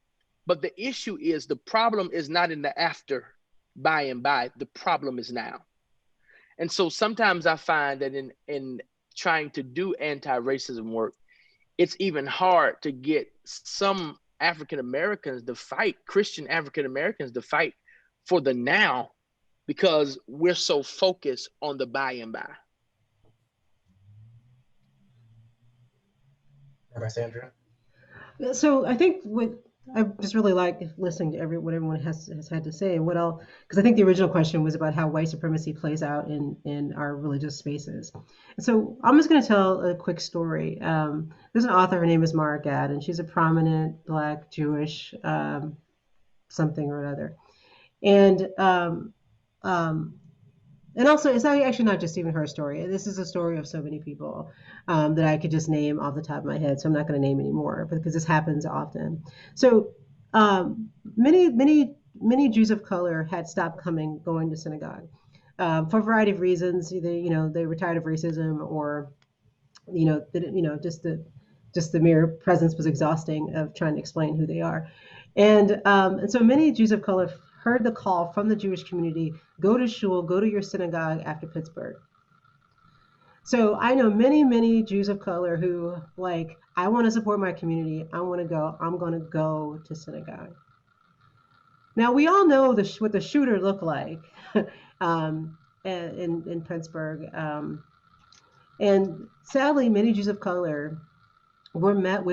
Speaker 6: But the issue is, the problem is not in the after, by and by. The problem is now. And so sometimes I find that in trying to do anti-racism work, it's even hard to get some African Americans to fight, Christian African Americans to fight for the now, because we're so focused on the by and by.
Speaker 3: Rabbi Sandra?
Speaker 4: So I think I just really like listening to what everyone has had to say, and because I think the original question was about how white supremacy plays out in our religious spaces. And so I'm just going to tell a quick story. There's an author, her name is Mara Gad, and she's a prominent Black Jewish something or another. And And also, it's actually not just even her story. This is a story of so many people that I could just name off the top of my head. So I'm not going to name anymore because this happens often. So many Jews of color had stopped going to synagogue for a variety of reasons. Either they were tired of racism, or just the mere presence was exhausting of trying to explain who they are. And so many Jews of color heard the call from the Jewish community: go to shul, go to your synagogue after Pittsburgh. So I know many Jews of color who, like, I want to support my community. I want to go. I'm going to go to synagogue. Now we all know what the shooter looked like in Pittsburgh, and sadly, many Jews of color were met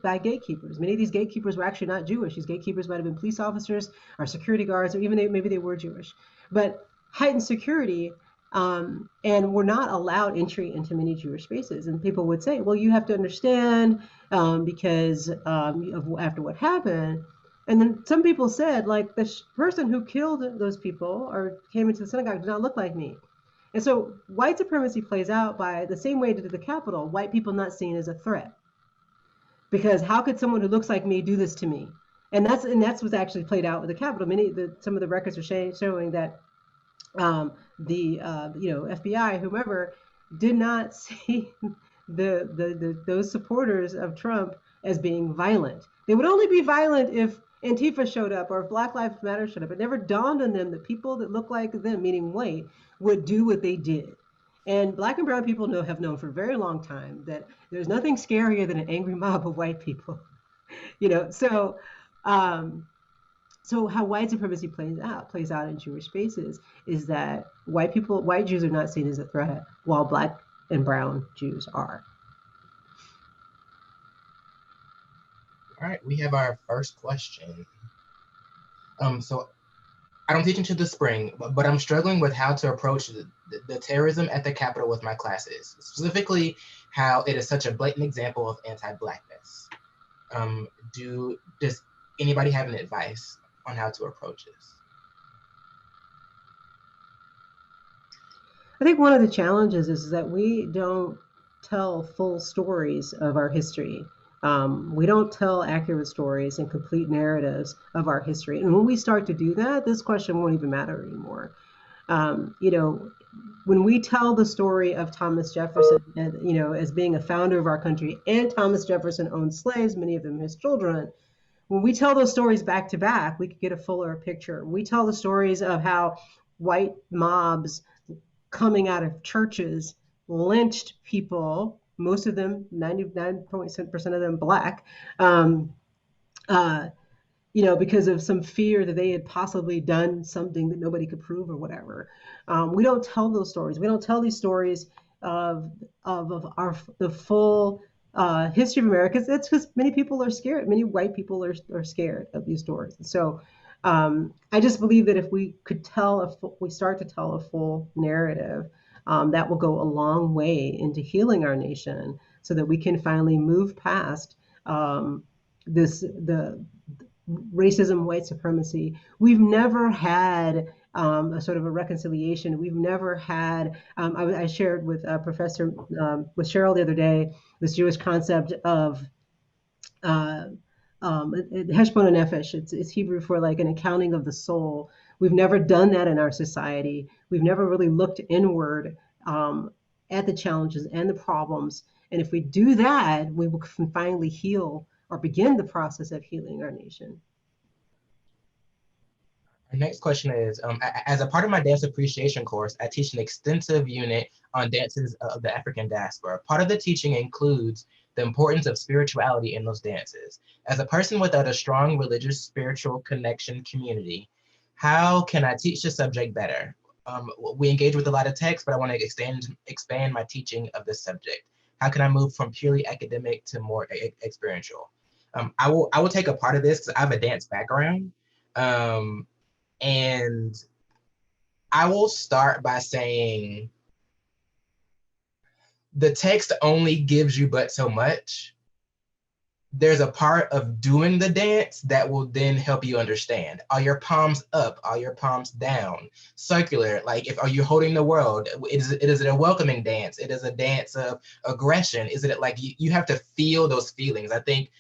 Speaker 4: by gatekeepers. Many of these gatekeepers were actually not Jewish. These gatekeepers might have been police officers or security guards, or even maybe they were Jewish. But heightened security, and were not allowed entry into many Jewish spaces. And people would say, well, you have to understand because after what happened. And then some people said, like, the person who killed those people or came into the synagogue did not look like me. And so white supremacy plays out by the same way it did at the Capitol: white people not seen as a threat. Because how could someone who looks like me do this to me? And that's what's actually played out with the Capitol. Some of the records are showing that the FBI, whomever, did not see those supporters of Trump as being violent. They would only be violent if Antifa showed up or if Black Lives Matter showed up. It never dawned on them that people that look like them, meaning white, would do what they did. And Black and brown people have known for a very long time that there's nothing scarier than an angry mob of white people. So how white supremacy plays out in Jewish spaces is that white Jews are not seen as a threat, while Black and brown Jews are.
Speaker 3: All right, we have our first question. So I don't teach until the spring, but I'm struggling with how to approach the terrorism at the Capitol with my classes, specifically how it is such a blatant example of anti-Blackness. Does anybody have any advice on how to approach this?
Speaker 4: I think one of the challenges is that we don't tell full stories of our history. We don't tell accurate stories and complete narratives of our history. And when we start to do that, this question won't even matter anymore. When we tell the story of Thomas Jefferson, as being a founder of our country, and Thomas Jefferson owned slaves, many of them his children, when we tell those stories back to back, we could get a fuller picture. We tell the stories of how white mobs coming out of churches lynched people, most of them, 99% of them Black, because of some fear that they had possibly done something that nobody could prove or whatever. We don't tell those stories. We don't tell these stories of the full history of America. It's because many people are scared. Many white people are scared of these stories. So I just believe that if we start to tell a full narrative, that will go a long way into healing our nation, so that we can finally move past the racism, white supremacy. We've never had a sort of a reconciliation. We've never had. I shared with a professor with Cherrel the other day this Jewish concept of Heshbon Nefesh. It's Hebrew for like an accounting of the soul. We've never done that in our society. We've never really looked inward at the challenges and the problems. And if we do that, we will finally heal or begin the process of healing our nation.
Speaker 3: Our next question is, as a part of my dance appreciation course, I teach an extensive unit on dances of the African diaspora. Part of the teaching includes the importance of spirituality in those dances. As a person without a strong religious spiritual connection community, how can I teach the subject better? We engage with a lot of text, but I want to expand my teaching of this subject. How can I move from purely academic to more experiential? I will take a part of this because I have a dance background. And I will start by saying the text only gives you but so much. there's a part of doing the dance that will then help you understand. Are your palms up? Are your palms down? Circular, like are you holding the world? Is it a welcoming dance? It is a dance of aggression. Is it like you have to feel those feelings? I think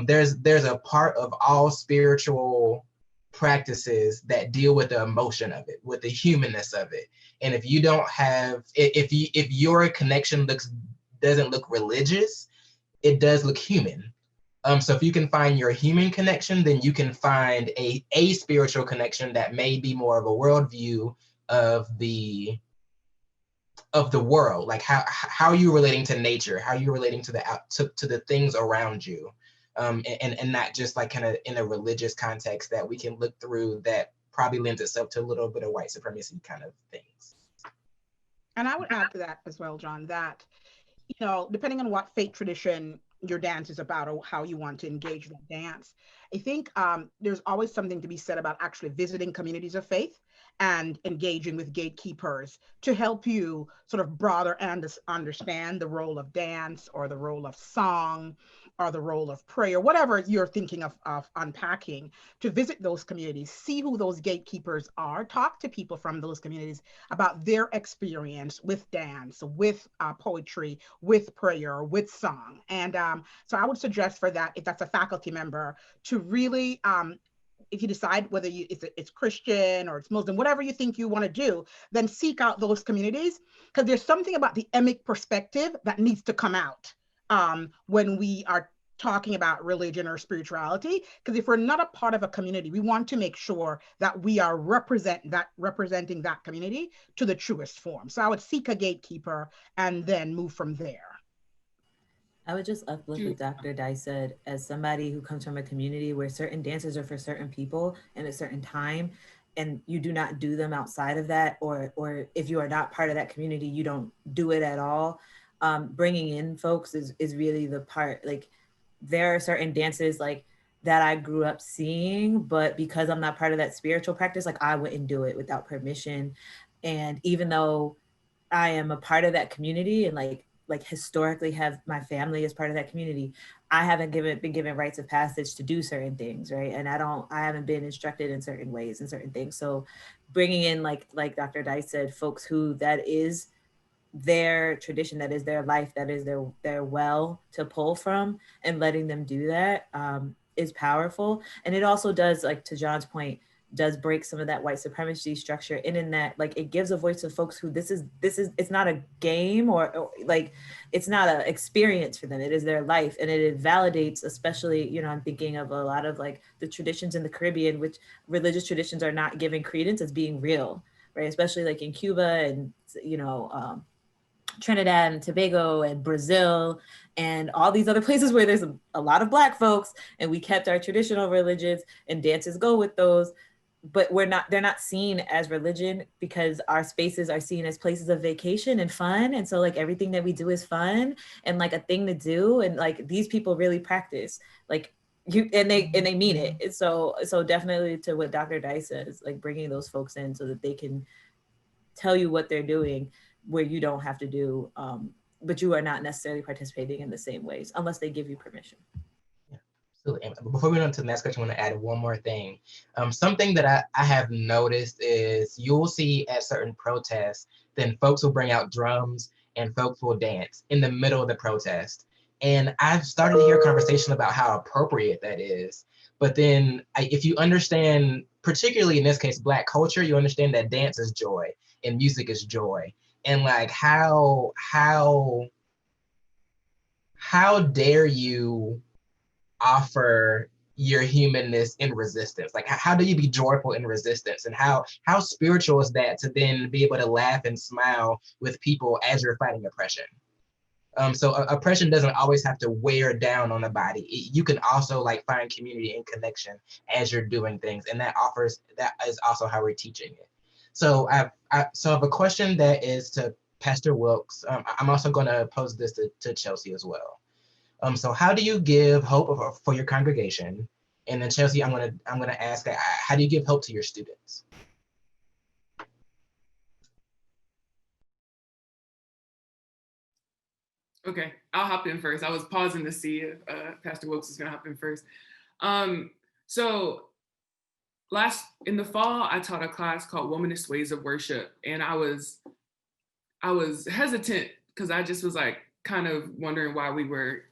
Speaker 3: there's a part of all spiritual practices that deal with the emotion of it, with the humanness of it. And if you don't have, if your connection doesn't look religious, it does look human. So if you can find your human connection, then you can find a spiritual connection that may be more of a worldview of the world. Like how are you relating to nature? How are you relating to the things around you? And not just like kind of in a religious context that we can look through that probably lends itself to a little bit of white supremacy kind of things.
Speaker 8: And I would add to that as well, John, that, depending on what faith tradition your dance is about or how you want to engage with dance, I think there's always something to be said about actually visiting communities of faith and engaging with gatekeepers to help you sort of broader and understand the role of dance or the role of song or the role of prayer, whatever you're thinking of unpacking, to visit those communities, see who those gatekeepers are, talk to people from those communities about their experience with dance, with poetry, with prayer, with song. And so I would suggest for that, if that's a faculty member, to really, if you decide whether it's Christian or it's Muslim, whatever you think you want to do, then seek out those communities, because there's something about the emic perspective that needs to come out when we are talking about religion or spirituality. Because if we're not a part of a community, we want to make sure that we are representing that community to the truest form. So I would seek a gatekeeper and then move from there.
Speaker 7: I would just uplift what Dr. Dyce said, as somebody who comes from a community where certain dances are for certain people in a certain time, and you do not do them outside of that, or if you are not part of that community, you don't do it at all. Bringing in folks is really the part. Like, there are certain dances like that I grew up seeing, but because I'm not part of that spiritual practice, like I wouldn't do it without permission. And even though I am a part of that community and like historically have my family as part of that community, I haven't been given rites of passage to do certain things, right? And I haven't been instructed in certain ways and certain things. So bringing in, like Dr. Dyce said, folks who that is their tradition, that is their life, that is their well to pull from, and letting them do that is powerful. And it also does, like to John's point, does break some of that white supremacy structure, and in that, like, it gives a voice to folks who this is it's not a game or like it's not an experience for them, it is their life. And it validates, especially, I'm thinking of a lot of like the traditions in the Caribbean, which religious traditions are not given credence as being real, right? Especially like in Cuba and Trinidad and Tobago and Brazil and all these other places where there's a lot of Black folks, and we kept our traditional religions and dances go with those, but they're not seen as religion because our spaces are seen as places of vacation and fun. And so like everything that we do is fun and like a thing to do. And like these people really practice like and they mean it. So definitely to what Dr. Dyce says, like bringing those folks in so that they can tell you what they're doing where you don't have to do, but you are not necessarily participating in the same ways unless they give you permission.
Speaker 3: Yeah, absolutely. And before we go on to the next question, I want to add one more thing. Something that I have noticed is you'll see at certain protests, then folks will bring out drums and folks will dance in the middle of the protest. And I've started to hear a conversation about how appropriate that is. But then if you understand, particularly in this case, Black culture, you understand that dance is joy and music is joy. And like how dare you offer your humanness in resistance? Like how do you be joyful in resistance? And how spiritual is that to then be able to laugh and smile with people as you're fighting oppression? So oppression doesn't always have to wear down on the body. You can also like find community and connection as you're doing things, and that is also how we're teaching it. So I have a question that is to Pastor Wilkes. I'm also going to pose this to Chelsea as well. So how do you give hope for your congregation? And then Chelsea, I'm gonna ask, how do you give hope to your students?
Speaker 5: Okay, I'll hop in first. I was pausing to see if Pastor Wilkes is going to hop in first. So in the fall, I taught a class called Womanist Ways of Worship, and I was hesitant because I just was like kind of wondering why we were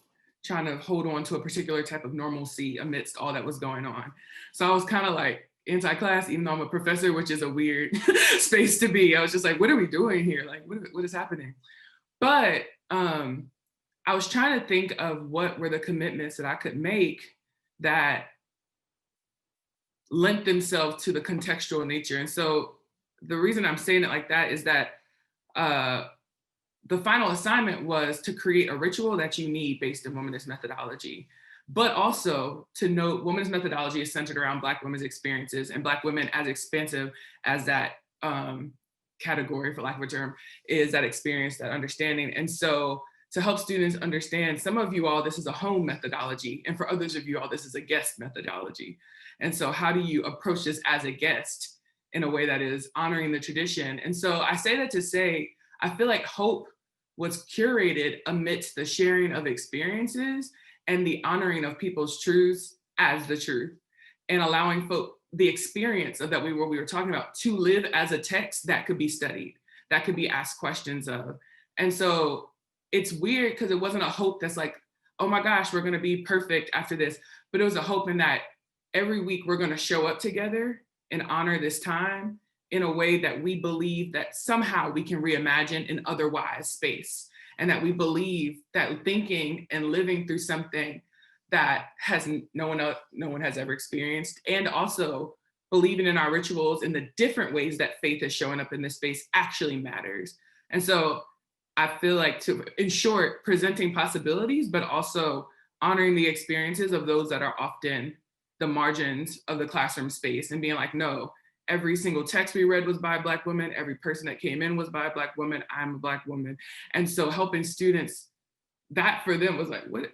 Speaker 5: trying to hold on to a particular type of normalcy amidst all that was going on. So I was kind of like anti-class, even though I'm a professor, which is a weird space to be. I was just like, what are we doing here? Like, what is happening? But I was trying to think of what were the commitments that I could make that lent themselves to the contextual nature. And so the reason I'm saying it like that is that the final assignment was to create a ritual that you need based in womanist methodology, but also to note womanist methodology is centered around Black women's experiences, and Black women, as expansive as that category, for lack of a term, is that experience, that understanding. And so to help students understand, some of you all, this is a home methodology, and for others of you all, this is a guest methodology. And so how do you approach this as a guest in a way that is honoring the tradition? And so I say that to say, I feel like hope was curated amidst the sharing of experiences and the honoring of people's truths as the truth, and allowing folk the experience of that we were talking about to live as a text that could be studied, that could be asked questions of. And so it's weird because it wasn't a hope that's like, oh my gosh, we're going to be perfect after this, but it was a hope in that every week we're going to show up together and honor this time in a way that we believe that somehow we can reimagine an otherwise space, and that we believe that thinking and living through something that no one has ever experienced, and also believing in our rituals in the different ways that faith is showing up in this space actually matters. And so I feel like, in short, presenting possibilities, but also honoring the experiences of those that are often the margins of the classroom space, and being like, no, every single text we read was by Black women. Every person that came in was by a Black woman. I'm a Black woman. And so helping students, that for them was like, what?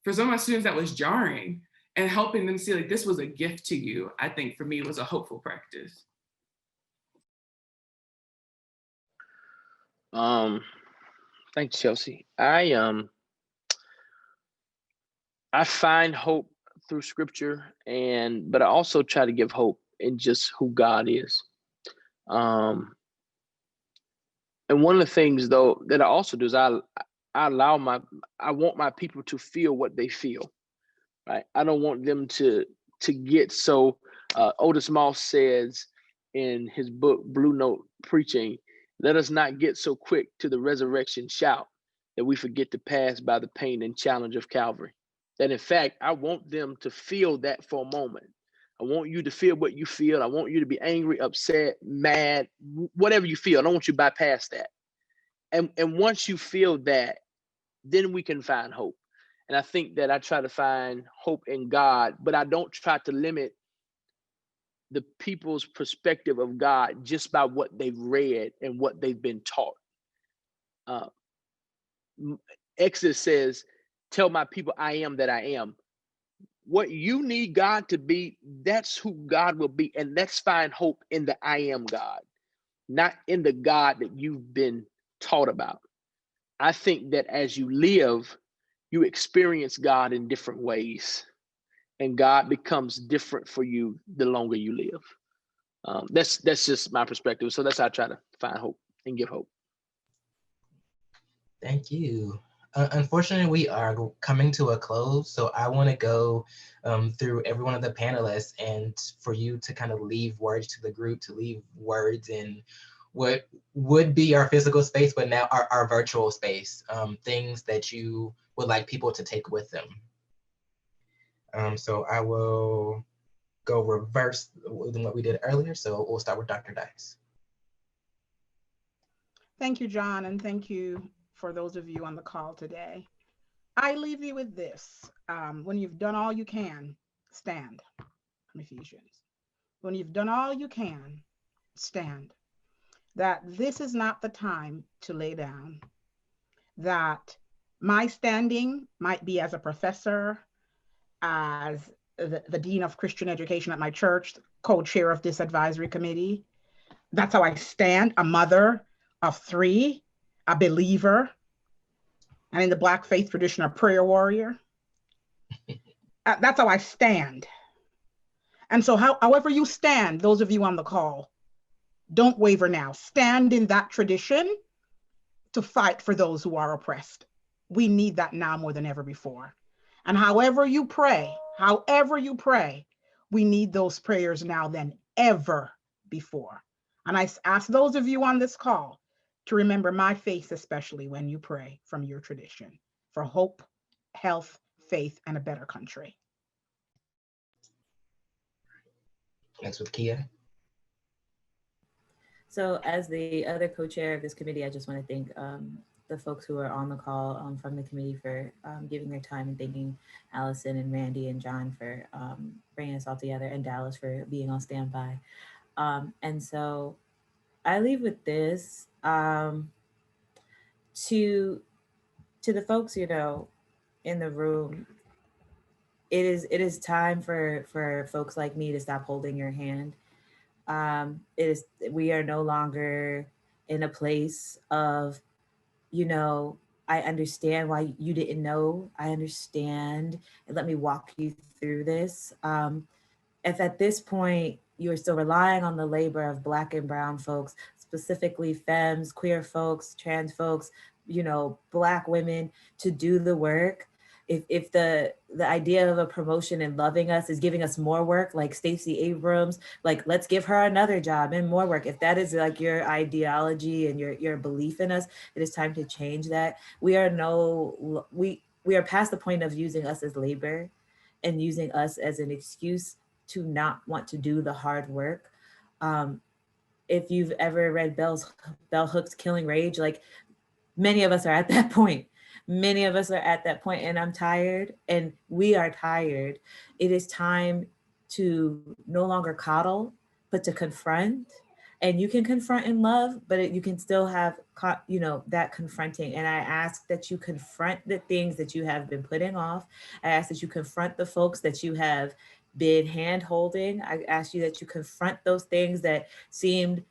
Speaker 5: For some of my students, that was jarring, and helping them see like this was a gift to you, I think for me was a hopeful practice.
Speaker 6: Thanks, Chelsea. I find hope through scripture, but I also try to give hope in just who God is. And one of the things though that I also do is I want my people to feel what they feel, right? I don't want them to get so, Otis Moss says in his book, Blue Note Preaching, let us not get so quick to the resurrection shout that we forget to pass by the pain and challenge of Calvary. That in fact, I want them to feel that for a moment. I want you to feel what you feel. I want you to be angry, upset, mad, whatever you feel. I don't want you to bypass that. And once you feel that, then we can find hope. And I think that I try to find hope in God, but I don't try to limit the people's perspective of God just by what they've read and what they've been taught. Exodus says, tell my people I am that I am. What you need God to be, that's who God will be. And let's find hope in the I am God, not in the God that you've been taught about. I think that as you live, you experience God in different ways, and God becomes different for you the longer you live. That's just my perspective. So that's how I try to find hope and give hope.
Speaker 3: Thank you. Unfortunately, we are coming to a close, so I want to go through every one of the panelists, and for you to kind of leave words to the group, to leave words in what would be our physical space, but now our virtual space, things that you would like people to take with them. So I will go reverse than what we did earlier. So we'll start with Dr. Dyce.
Speaker 8: Thank you, John, and thank you for those of you on the call today. I leave you with this. When you've done all you can, stand. From Ephesians. When you've done all you can, stand. That this is not the time to lay down. That my standing might be as a professor, as the Dean of Christian Education at my church, co-chair of this advisory committee. That's how I stand, a mother of 3, a believer. and in the Black faith tradition, a prayer warrior. That's how I stand. And so however you stand, those of you on the call, don't waver now. Stand in that tradition to fight for those who are oppressed. We need that now more than ever before. And however you pray, we need those prayers now than ever before. And I ask those of you on this call to remember my faith, especially when you pray from your tradition, for hope, health, faith, and a better country.
Speaker 3: Next with Kiah.
Speaker 7: So as the other co-chair of this committee, I just want to thank the folks who are on the call from the committee for giving their time, and thanking Allison and Randy and John for bringing us all together, and Dallas for being on standby. And so I leave with this to the folks, you know, in the room. It is time for folks like me to stop holding your hand. We are no longer in a place of, you know, I understand why you didn't know. I understand, and let me walk you through this. If at this point you're still relying on the labor of Black and brown folks, specifically femmes, queer folks, trans folks, you know, Black women, to do the work, if the idea of a promotion and loving us is giving us more work, like Stacey Abrams, like let's give her another job and more work. If that is like your ideology and your belief in us, it is time to change that. We are past the point of using us as labor and using us as an excuse to not want to do the hard work. If you've ever read Bell Hooks' Killing Rage, like many of us are at that point. Many of us are at that point, and I'm tired, and we are tired. It is time to no longer coddle, but to confront. And you can confront in love, but you can still have, you know, that confronting. And I ask that you confront the things that you have been putting off. I ask that you confront the folks that you have been hand holding. I ask you that you confront those things that seemed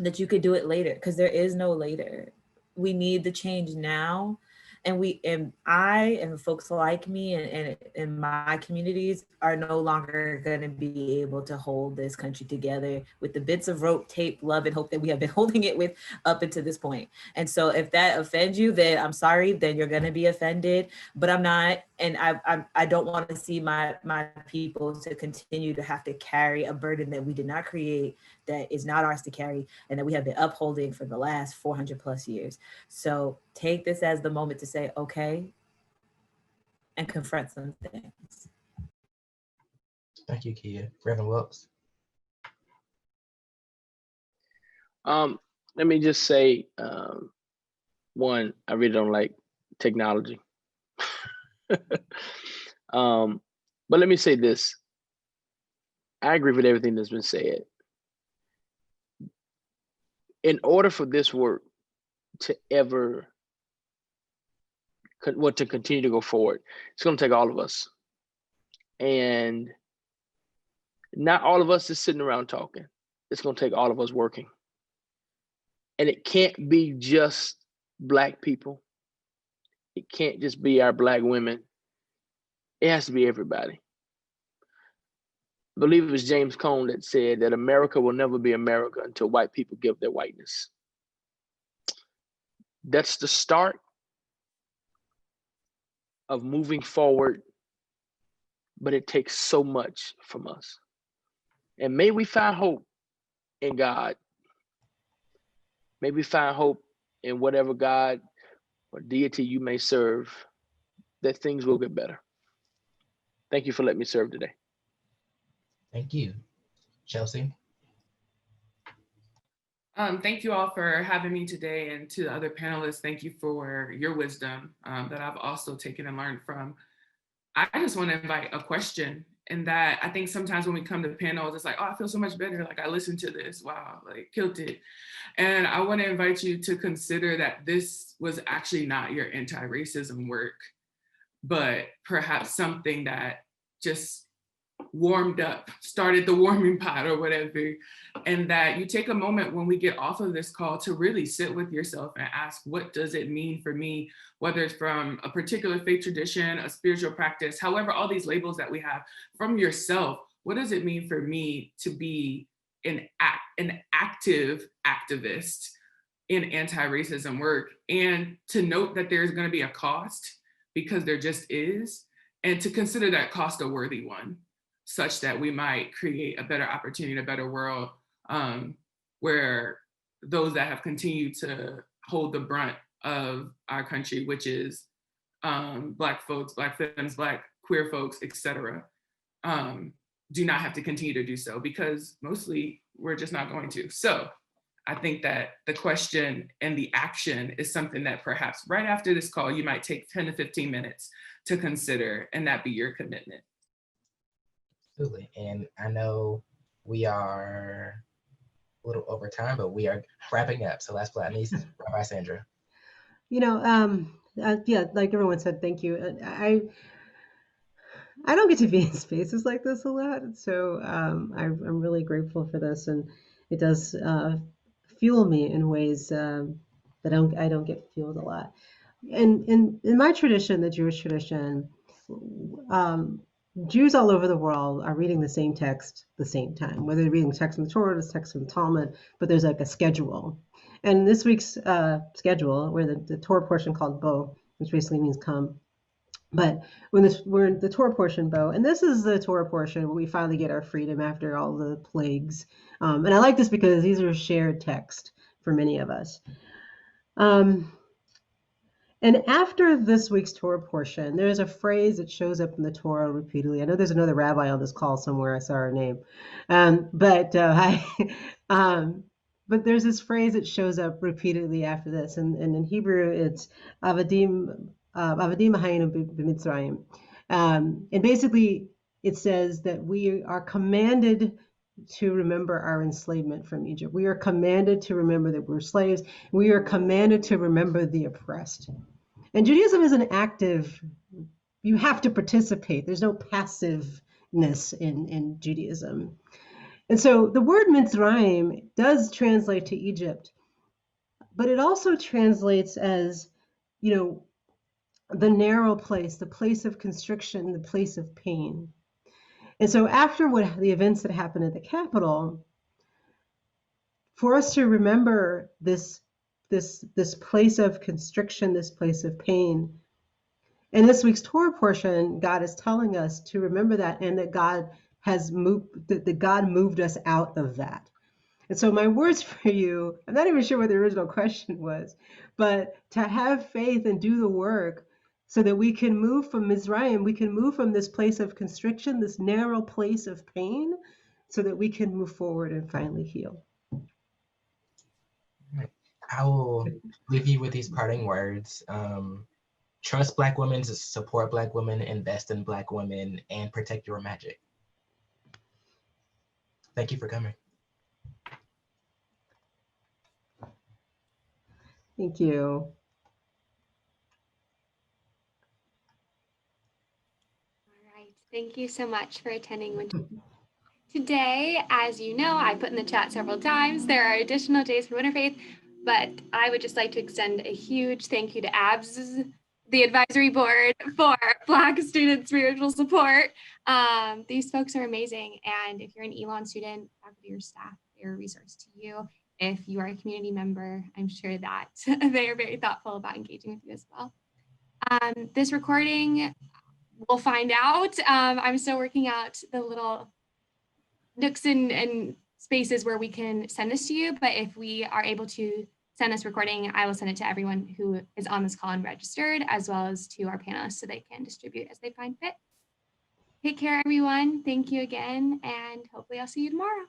Speaker 7: that you could do it later, because there is no later. We need the change now. And I and folks like me and in my communities are no longer going to be able to hold this country together with the bits of rope, tape, love, and hope that we have been holding it with up until this point. And so if that offends you, then I'm sorry, then you're going to be offended, but I'm not. And I don't want to see my people to continue to have to carry a burden that we did not create, that is not ours to carry, and that we have been upholding for the last 400 plus years. So take this as the moment to say, okay, and confront some things.
Speaker 3: Thank you, Kiah. Reverend Wilkes.
Speaker 6: Let me just say, one, I really don't like technology. But let me say this. I agree with everything that's been said. In order for this work to to continue to go forward, it's going to take all of us. And not all of us is sitting around talking. It's going to take all of us working. And it can't be just Black people. It can't just be our Black women. It has to be everybody. I believe it was James Cone that said that America will never be America until white people give their whiteness. That's the start of moving forward, but it takes so much from us. And may we find hope in God. May we find hope in whatever God or deity you may serve, that things will get better. Thank you for letting me serve today.
Speaker 3: Thank you. Chelsea.
Speaker 5: Thank you all for having me today, and to the other panelists, thank you for your wisdom that I've also taken and learned from. I just want to invite a question, in that I think sometimes when we come to panels, it's like, oh, I feel so much better. Like I listened to this, wow, like killed it. And I want to invite you to consider that this was actually not your anti-racism work, but perhaps something that just warmed up, started the warming pot or whatever, and that you take a moment when we get off of this call to really sit with yourself and ask, what does it mean for me, whether it's from a particular faith tradition, a spiritual practice, however, all these labels that we have, from yourself, what does it mean for me to be an active activist in anti-racism work, and to note that there's going to be a cost, because there just is, and to consider that cost a worthy one, such that we might create a better opportunity, a better world, where those that have continued to hold the brunt of our country, which is Black folks, Black femmes, Black queer folks, etc., do not have to continue to do so, because mostly we're just not going to. So I think that the question and the action is something that perhaps right after this call, you might take 10 to 15 minutes to consider, and that be your commitment.
Speaker 3: Absolutely. And I know we are a little over time, but we are wrapping up. So last but not least, Rabbi Sandra.
Speaker 4: Yeah, like everyone said, thank you. I don't get to be in spaces like this a lot, so I'm really grateful for this, and it does fuel me in ways that I don't get fueled a lot. And in my tradition, the Jewish tradition, Jews all over the world are reading the same text the same time, whether they're reading text from the Torah or text from the Talmud, but there's like a schedule. And this week's schedule, where the Torah portion called Bo, which basically means come. But we're in the Torah portion, Bo, and this is the Torah portion where we finally get our freedom after all the plagues. And I like this because these are shared text for many of us. And after this week's Torah portion, there's a phrase that shows up in the Torah repeatedly. I know there's another rabbi on this call somewhere. I saw her name. But there's this phrase that shows up repeatedly after this. And in Hebrew, it's Avadim Hayinu b'Mitzrayim. And basically, it says that we are commanded to remember our enslavement from Egypt. We are commanded to remember that we're slaves. We are commanded to remember the oppressed. And Judaism is an active, you have to participate. There's no passiveness in Judaism. And so the word Mitzrayim does translate to Egypt, but it also translates as, the narrow place, the place of constriction, the place of pain. And so after the events that happened at the Capitol, for us to remember this place of constriction, this place of pain. In this week's Torah portion, God is telling us to remember that, and that God moved us out of that. And so my words for you, I'm not even sure what the original question was, but to have faith and do the work so that we can move from Mizraim, we can move from this place of constriction, this narrow place of pain, so that we can move forward and finally heal.
Speaker 3: I will leave you with these parting words. Trust Black women, support Black women, invest in Black women, and protect your magic. Thank you for coming.
Speaker 4: Thank you.
Speaker 2: All right, thank you so much for attending Winterfaith. Today, as you know, I put in the chat several times, there are additional days for Winterfaith, but I would just like to extend a huge thank you to ABS, the advisory board, for Black student spiritual support. These folks are amazing, and if you're an Elon student, faculty or staff, they're a resource to you. If you are a community member, I'm sure that they are very thoughtful about engaging with you as well. This recording, we'll find out. I'm still working out the little nooks and spaces where we can send this to you, but if we are able to send this recording, I will send it to everyone who is on this call and registered, as well as to our panelists so they can distribute as they find fit. Take care, everyone. Thank you again, and hopefully I'll see you tomorrow.